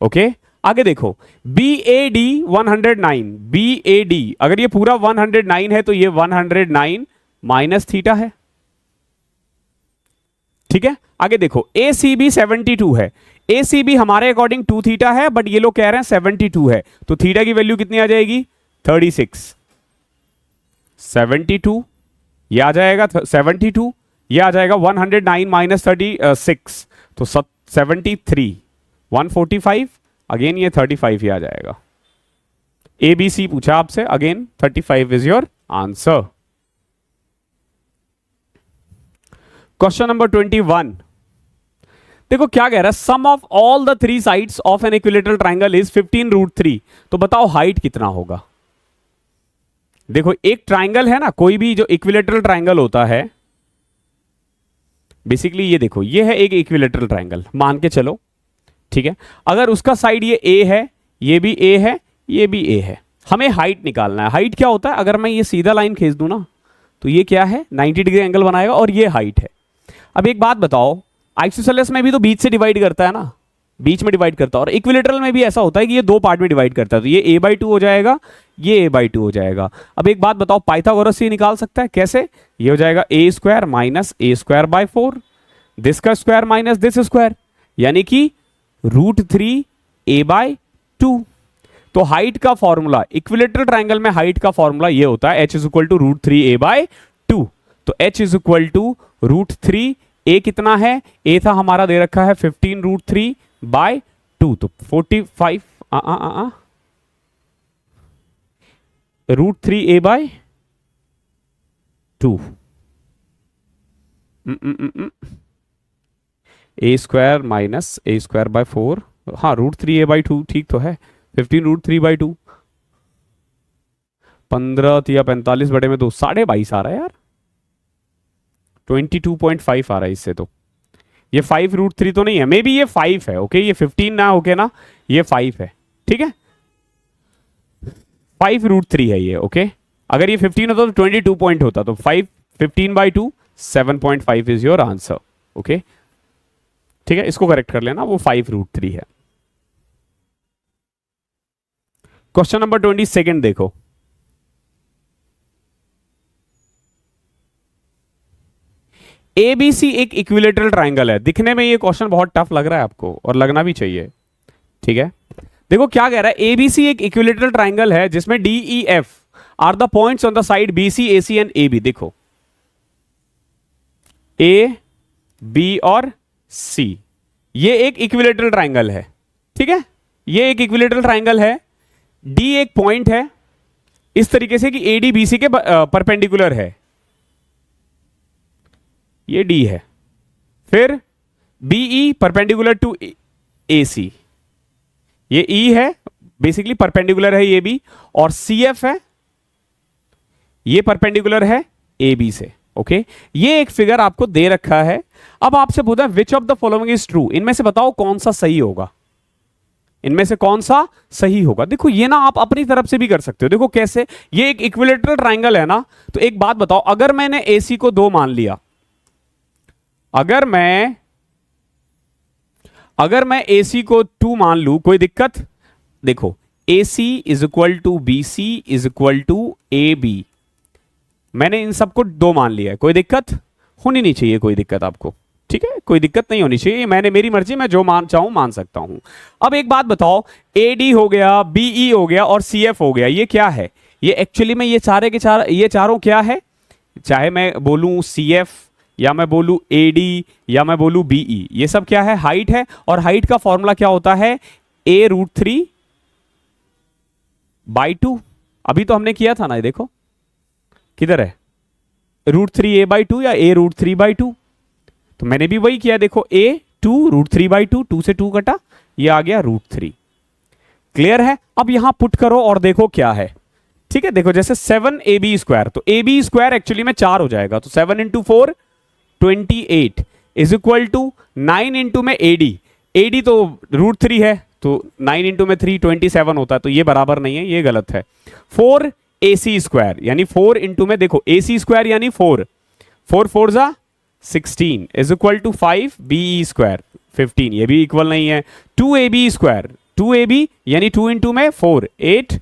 ओके आगे देखो BAD 109, BAD अगर ये पूरा 109 है तो ये 109 माइनस थीटा है। ठीक है आगे देखो ACB 72 है, ACB हमारे अकॉर्डिंग 2 थीटा है बट ये लोग कह रहे हैं 72 है, तो थीटा की वैल्यू कितनी आ जाएगी 36। 72 ये आ जाएगा 72, ये आ जाएगा 109 माइनस 36 तो 73, 145 अगेन ये 35 ही आ जाएगा। ABC पूछा आपसे, again 35 is your answer. Question number 21 देखो क्या कह रहा है, sum of all the 3 sides of an equilateral triangle is 15√3, तो बताओ हाइट कितना होगा। देखो एक ट्राइंगल है ना, कोई भी जो इक्विलेटरल ट्राइंगल होता है, बेसिकली ये देखो ये है एक इक्विलेटरल ट्राइंगल मान के चलो, ठीक है। अगर उसका साइड ये A है, ये भी A है, ये भी A है, हमें हाइट निकालना है। हाइट क्या होता है, अगर मैं ये सीधा लाइन खींच दूं ना तो ये क्या है 90 डिग्री एंगल बनाएगा और ये हाइट है। अब एक बात बताओ, आइसोसेलेस में भी तो बीच से डिवाइड करता है ना, बीच में डिवाइड करता है, और इक्विलेटरल में भी ऐसा होता है कि ये 2 पार्ट में डिवाइड करता है, तो ये a/2 हो जाएगा, ये a/2 हो जाएगा। अब एक बात बताओ, पाइथागोरस से निकाल सकता है कैसे, ये हो जाएगा a² माइनस a²/4, दिस का स्क्वायर माइनस दिस स्क्वायर, यानी कि √3a/2। तो हाइट का फॉर्मूला, इक्विलेटरल ट्राइंगल में हाइट का फॉर्मूला ये होता है h = √3a/2। तो h = √3, a कितना है, a था हमारा दे रखा है 15√3/2, तो 45 √3a/2 a² माइनस a²/4, हाँ √3a/2 ठीक तो है, 15√3/2, 15 या 45 बटे में 2, 22.5 आ रहा है यार, 22.5 आ रहा है इससे, तो ये 5√3 तो नहीं है, मे बी ये 5 है। ओके ये 15 ना होके ना, ये 5 है, ठीक है 5√3 है ये। ओके अगर ये 15 होता तो 22 पॉइंट होता, तो 15/2 7.5 इज योर आंसर। ओके ठीक है, इसको करेक्ट कर लेना, वो 5√3 है। क्वेश्चन नंबर 22 देखो, ABC एक इक्विलेटरल ट्राइंगल है। दिखने में ये क्वेश्चन बहुत टफ लग रहा है आपको, और लगना भी चाहिए, ठीक है। देखो क्या कह रहा है, ABC एक इक्विलेटरल ट्राइंगल है जिसमें DEF are the points on the side BC, AC and AB। देखो A, B और C, ये एक इक्विलेटरल ट्राइंगल है, ठीक है, ये एक इक्विलेटरल ट्राइंगल है। D एक पॉइंट है इस तरीके से कि AD BC के परपेंडिकुलर है, ये D है, फिर BE परपेंडिकुलर टू AC, ये E है, बेसिकली परपेंडिकुलर है ये भी, और CF है, ये परपेंडिकुलर है AB से। ओके ये एक फिगर आपको दे रखा है। अब आपसे पूछा which of the following is true, इनमें से बताओ कौन सा सही होगा, इनमें से कौन सा सही होगा। देखो ये ना आप अपनी तरफ से भी कर सकते हो। देखो कैसे, ये एक इक्विलेटरल ट्राइंगल है ना, तो एक बात बताओ, अगर मैंने AC को 2 मान लिया, अगर मैं AC को 2 मान लूं, कोई दिक्कत। देखो AC = BC = AB, मैंने इन सबको 2 मान लिया है, कोई दिक्कत होनी नहीं चाहिए, कोई दिक्कत आपको, ठीक है, कोई दिक्कत नहीं होनी चाहिए, मैंने मेरी मर्जी, मैं जो मान चाहूं मान सकता हूं। अब एक बात बताओ, AD हो गया, BE हो गया और CF हो गया, ये क्या है, ये एक्चुअली में ये सारे के ये चारों क्या है, चाहे मैं बोलूं CF या मैं बोलूं AD या मैं बोलूं BE, ये सब क्या है, हाइट है। और हाइट का फॉर्मूला क्या होता है, a√3/2। अभी तो हमने किया था ना, ये देखो किधर है, √3a/2 या a√3/2, तो मैंने भी वही किया। देखो a2 √3/2, 2 से 2 कटा, ये आ गया √3। क्लियर है। अब यहां पुट करो और देखो क्या है, ठीक है। देखो जैसे 7ab², तो ab² एक्चुअली में 4 हो जाएगा, तो 7 × 4 28 इज इक्वल टू 9 इंटू में AD तो √3 है, तो 9 इंटू में 3 27 होता है, तो ये बराबर नहीं है, ये गलत है। 4ac² यानी 4 इंटू में, देखो ac² यानी 4 4 4 16 इज इक्वल टू 5 BE², 15, ये भी इक्वल नहीं है। 2ab स्क्वायर, 2ab यानी 2 इंटू में 4 8,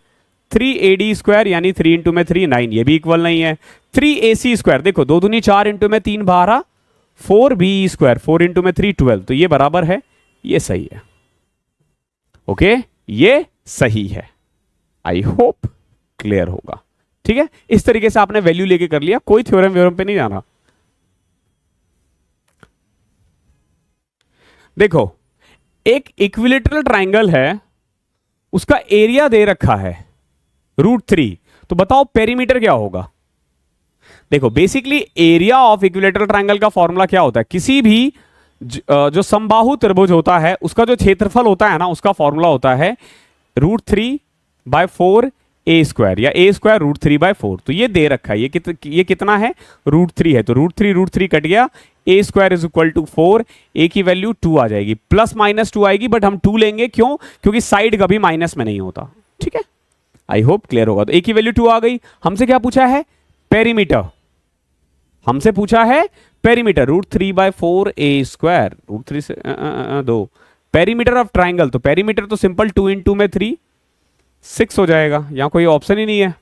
3ad स्क्वायर यानी 3 इंटू में 3 9, ये भी इक्वल नहीं है। 3ac स्क्वायर, देखो 2 दूनी 4 इंटू में 3 12, 4b स्क्वायर 4 इंटू में 3 12, तो ये बराबर है, ये सही है। ओके ये सही है। आई होप क्लियर होगा। ठीक है, इस तरीके से आपने वैल्यू लेके कर लिया, कोई थ्योरम व्योरम पे नहीं जाना। देखो एक इक्विलेटरल ट्राइंगल है, उसका एरिया दे रखा है √3, तो बताओ पेरीमीटर क्या होगा। देखो basically area of equilateral triangle का फॉर्मूला क्या होता है, किसी भी जो समबाहु त्रिभुज होता है उसका जो क्षेत्रफल होता है ना, उसका फॉर्मूला होता है √3/4 ए स्क्वायर या ए स्क्वायर √3/4। तो ये दे रखा है, ये कितना है, √3 है, तो √3 कट गया, ए स्क्वायर इज इक्वल टू 4, ए की वैल्यू 2 आ जाएगी, प्लस माइनस 2 आएगी, बट हम 2 लेंगे क्यों, क्योंकि साइड कभी माइनस में नहीं होता। ठीक है, आई होप क्लियर होगा। तो ए की वैल्यू 2 आ गई। हमसे क्या पूछा है, पेरीमीटर, हमसे पूछा है पेरीमीटर √3/4 ए स्क्वायर, √3 से 2 पेरीमीटर ऑफ ट्राइंगल, तो पेरीमीटर तो सिंपल 2 इंटू में 3 6 हो जाएगा, यहां कोई ऑप्शन ही नहीं है।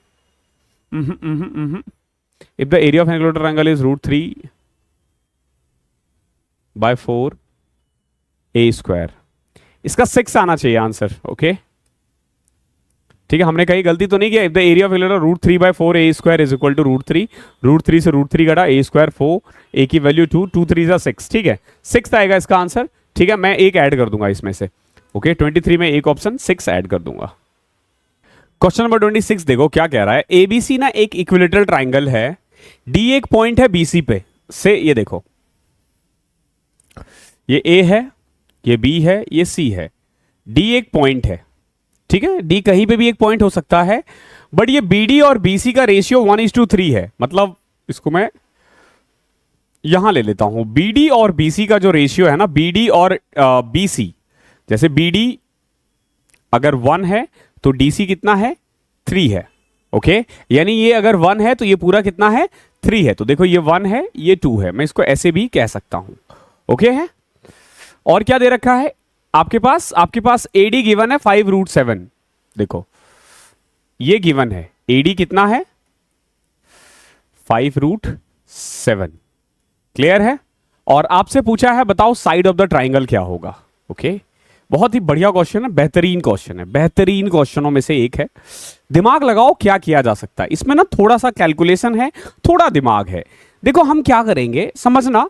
If the area of angular triangle is √3/4 a square, इसका 6 आना चाहिए आंसर। ओके ठीक है, हमने कहीं गलती तो नहीं किया। If the area of angular √3/4 a square is equal to √3 से √3 घटा, ए स्क्वायर 4, ए की वैल्यू 2, 2 3 6। ठीक है, 6 आएगा इसका आंसर। ठीक है, मैं एक ऐड कर दूंगा इसमें से। ओके 23 में एक ऑप्शन 6 ऐड कर दूंगा। क्वेश्चन नंबर 26 देखो क्या कह रहा है। एबीसी ना एक इक्विलेटरल ट्राइंगल है, डी एक पॉइंट है बीसी पे से, ये देखो ये ए है, ये बी है, ये सी है, डी एक पॉइंट है। ठीक है, डी कहीं पे भी एक पॉइंट हो सकता है, बट ये बीडी और बीसी का रेशियो 1:3 है। मतलब इसको मैं यहां ले लेता हूं, बीडी और बीसी का जो रेशियो है ना, बीडी और बीसी, जैसे बीडी अगर 1 है तो डीसी कितना है, 3 है। ओके यानी ये अगर 1 है तो ये पूरा कितना है, 3 है। तो देखो ये 1 है, ये 2 है, मैं इसको ऐसे भी कह सकता हूं। ओके है, और क्या दे रखा है आपके पास AD गिवन है 5√7। देखो ये गिवन है, AD कितना है, 5√7। क्लियर है, और आपसे पूछा है बताओ साइड ऑफ द ट्राइंगल क्या होगा। ओके बहुत ही बढ़िया क्वेश्चन है, बेहतरीन क्वेश्चन है, बेहतरीन क्वेश्चनों में से एक है। दिमाग लगाओ क्या किया जा सकता है इसमें ना, थोड़ा सा कैलकुलेशन है, थोड़ा दिमाग है। देखो हम क्या करेंगे समझना,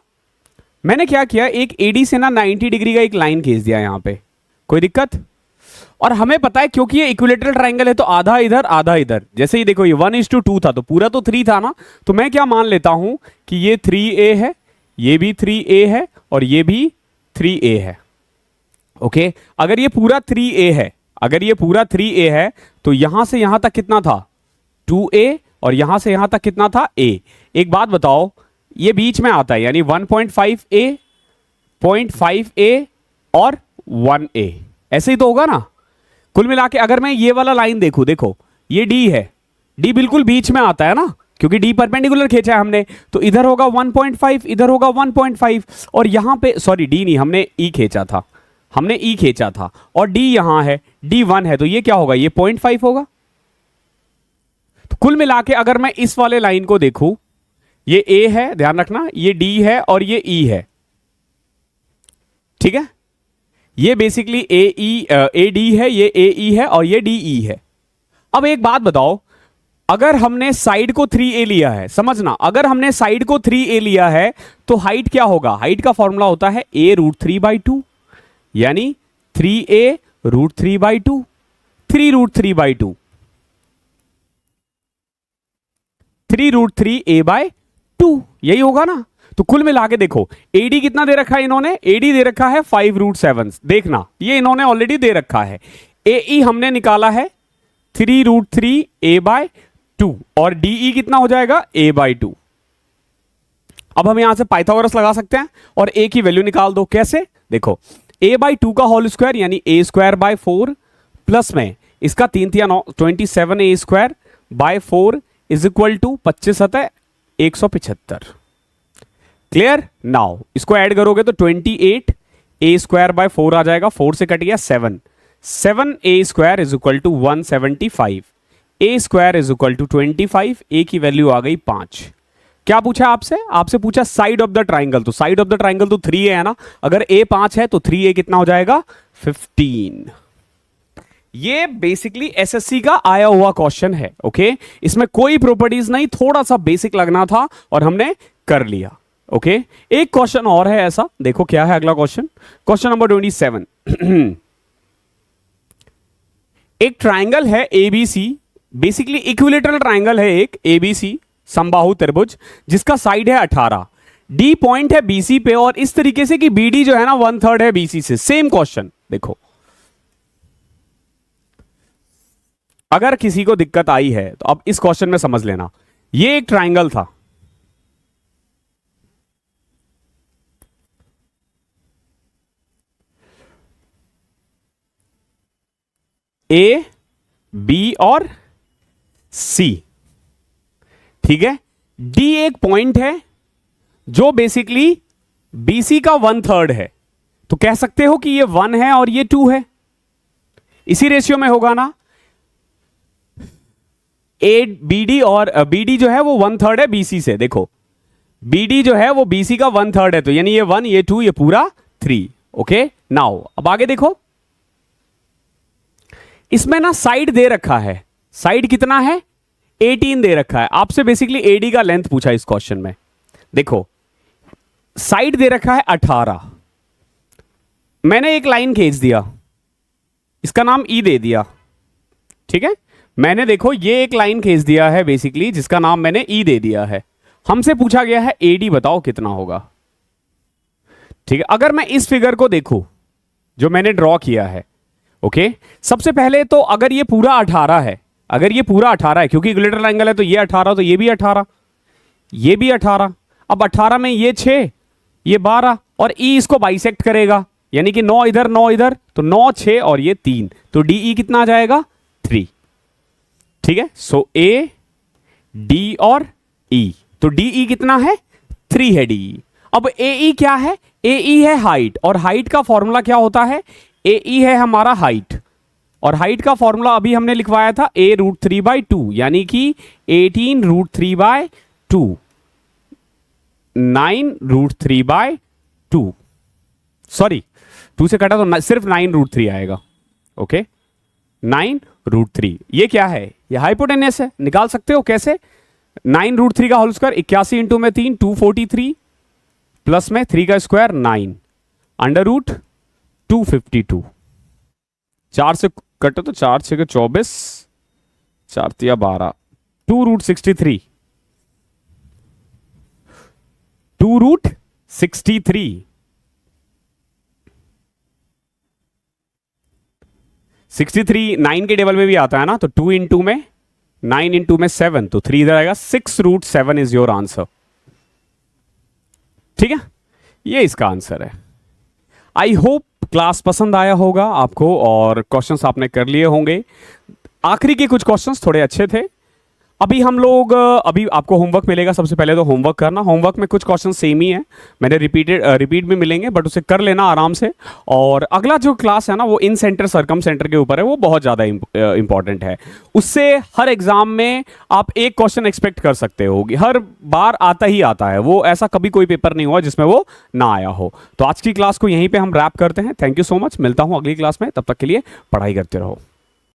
मैंने क्या किया, एक एडी से ना 90 डिग्री का एक लाइन खींच दिया यहां पे, कोई दिक्कत। और हमें पता है क्योंकि ये इक्विलेटरल ट्राइंगल है तो आधा इधर आधा इधर, जैसे ही देखो ये 1:2 था तो पूरा तो 3 था ना, तो मैं क्या मान लेता हूं कि ये 3a है, ये भी 3a है, और ये भी 3a है। ओके अगर ये पूरा 3a है, अगर ये पूरा 3a है तो यहां से यहां तक कितना था, 2a, और यहां से यहां तक कितना था, a। एक बात बताओ, ये बीच में आता है यानी 1.5a, 0.5a और 1a, ऐसे ही तो होगा ना। कुल मिला के अगर मैं ये वाला लाइन देखूं, देखो ये d है, d बिल्कुल बीच में आता है ना, क्योंकि d परपेंडिकुलर खींचा है हमने, तो इधर होगा 1.5, इधर होगा 1.5, और यहां पे सॉरी d नहीं, हमने e खींचा था, हमने e खींचा था, और d यहां है, d 1 है, तो ये क्या होगा, ये 0.5 होगा। तो कुल मिला के अगर मैं इस वाले लाइन को देखूं, ये a है, ध्यान रखना, ये d है और ये e है। ठीक है, ये बेसिकली AD है, ये AE है और ये DE है। अब एक बात बताओ, अगर हमने साइड को 3a लिया है, समझना, अगर हमने साइड को 3a लिया है तो हाइट क्या होगा, हाइट का फॉर्मूला होता है a √3/2, यानी 3a √3/2, 3√3/2, 3√3a/2, यही होगा ना। तो कुल मिला के देखो AD कितना दे रखा है इन्होंने, AD दे रखा है 5√7, देखना ये इन्होंने ऑलरेडी दे रखा है। AE हमने निकाला है 3√3a/2, और DE कितना हो जाएगा, a/2। अब हम यहां से पाइथागोरस लगा सकते हैं और a की वैल्यू निकाल दो। कैसे, देखो a/2 का होल स्क्वायर यानी a²/4 प्लस में इसका 3 × 9 27a²/4 is equal to 25 × 175। Clear, now इसको ऐड करोगे तो 28 ए स्क्वायर बाय 4 आ जाएगा, 4 से कट गया 7, 7a square is equal to 175, a square is equal to 25, a की वैल्यू आ गई 5। क्या पूछा आपसे? आपसे पूछा साइड ऑफ द ट्राइंगल, तो साइड ऑफ द ट्राइंगल तो 3 है ना, अगर ए 5 है तो 3a कितना हो जाएगा? 15। ये बेसिकली एसएससी का आया हुआ क्वेश्चन है। ओके, इसमें कोई प्रॉपर्टीज नहीं, थोड़ा सा बेसिक लगना था और हमने कर लिया। ओके, एक क्वेश्चन और है ऐसा, देखो क्या है अगला क्वेश्चन, क्वेश्चन नंबर 27। एक ट्राइंगल है एबीसी, बेसिकली इक्विलेटरल ट्राइंगल है एक एबीसी, समबाहु त्रिभुज, जिसका साइड है 18, डी पॉइंट है बीसी पे और इस तरीके से कि बीडी जो है ना 1/3 है बीसी से। सेम क्वेश्चन देखो, अगर किसी को दिक्कत आई है तो अब इस क्वेश्चन में समझ लेना। ये एक ट्राइंगल था, ए बी और सी, ठीक है। डी एक पॉइंट है जो बेसिकली बीसी का 1/3 है, तो कह सकते हो कि ये 1 है और ये 2 है, इसी रेशियो में होगा ना। ए बीडी और बीडी जो है वो 1/3 है बीसी से, देखो बीडी जो है वो बीसी का 1/3 है, तो यानी ये 1, ये 2, ये पूरा 3। ओके, नाउ अब आगे देखो, इसमें ना साइड दे रखा है, साइड कितना है? 18 दे रखा है। आपसे बेसिकली एडी का लेंथ पूछा इस क्वेश्चन में। देखो साइड दे रखा है 18, मैंने एक लाइन खींच दिया, इसका नाम ई दे दिया, ठीक है। मैंने देखो ये एक लाइन खींच दिया है बेसिकली, जिसका नाम मैंने ई दे दिया है। हमसे पूछा गया है एडी बताओ कितना होगा, ठीक है। अगर मैं इस फिगर को देखूं जो मैंने ड्रॉ किया है, ओके, सबसे पहले तो अगर ये पूरा 18 है, अगर ये पूरा 18 है, क्योंकि इक्विलेटरल ट्रायंगल है तो ये 18, तो ये भी 18, ये भी 18। अब 18 में ये 6, ये 12 और ई इसको बाइसेक्ट करेगा, यानी कि 9 इधर 9 इधर, तो 9 6 और ये 3, तो डी ई कितना आ जाएगा? 3, ठीक है। सो ए डी और ई, तो डी ई कितना है? 3 है डी ई। अब ए ई क्या है? ए ई है हाइट, और हाइट का फॉर्मूला क्या होता है? ए ई है हमारा हाइट, और हाइट का फॉर्मूला अभी हमने लिखवाया था a√3/2, यानी कि 18√3/2, 9√3/2, सॉरी 2 से कटा तो सिर्फ 9√3 आएगा। ओके, 9√3, ये क्या है? ये हाइपोटेनस है, निकाल सकते हो कैसे? 9√3 का होल स्क्वायर 81 इंटू में 3 243 प्लस में 3 का स्क्वायर 9 √252, 4 से कटे तो 4 6 के 24, 4 तिया 12, 2√63, 2√63, 63 9 के टेबल में भी आता है ना, तो 2 इंटू में 9 इंटू में 7, तो 3 इधर आएगा, 6√7 इज योर आंसर, ठीक है। ये इसका आंसर है। आई होप क्लास पसंद आया होगा आपको और क्वेश्चंस आपने कर लिए होंगे। आखिरी के कुछ क्वेश्चंस थोड़े अच्छे थे। अभी हम लोग अभी आपको होमवर्क मिलेगा, सबसे पहले तो होमवर्क करना। होमवर्क में कुछ क्वेश्चन सेम ही है, मैंने रिपीट भी मिलेंगे, बट उसे कर लेना आराम से। और अगला जो क्लास है ना वो इन सेंटर सरकम सेंटर के ऊपर है, वो बहुत ज़्यादा इंपॉर्टेंट है। उससे हर एग्जाम में आप एक क्वेश्चन एक्सपेक्ट कर सकते हो, हर बार आता ही आता है वो, ऐसा कभी कोई पेपर नहीं हुआ जिसमें वो ना आया हो। तो आज की क्लास को यहीं पर हम रैप करते हैं। थैंक यू सो मच, मिलता हूँ अगली क्लास में, तब तक के लिए पढ़ाई करते रहो।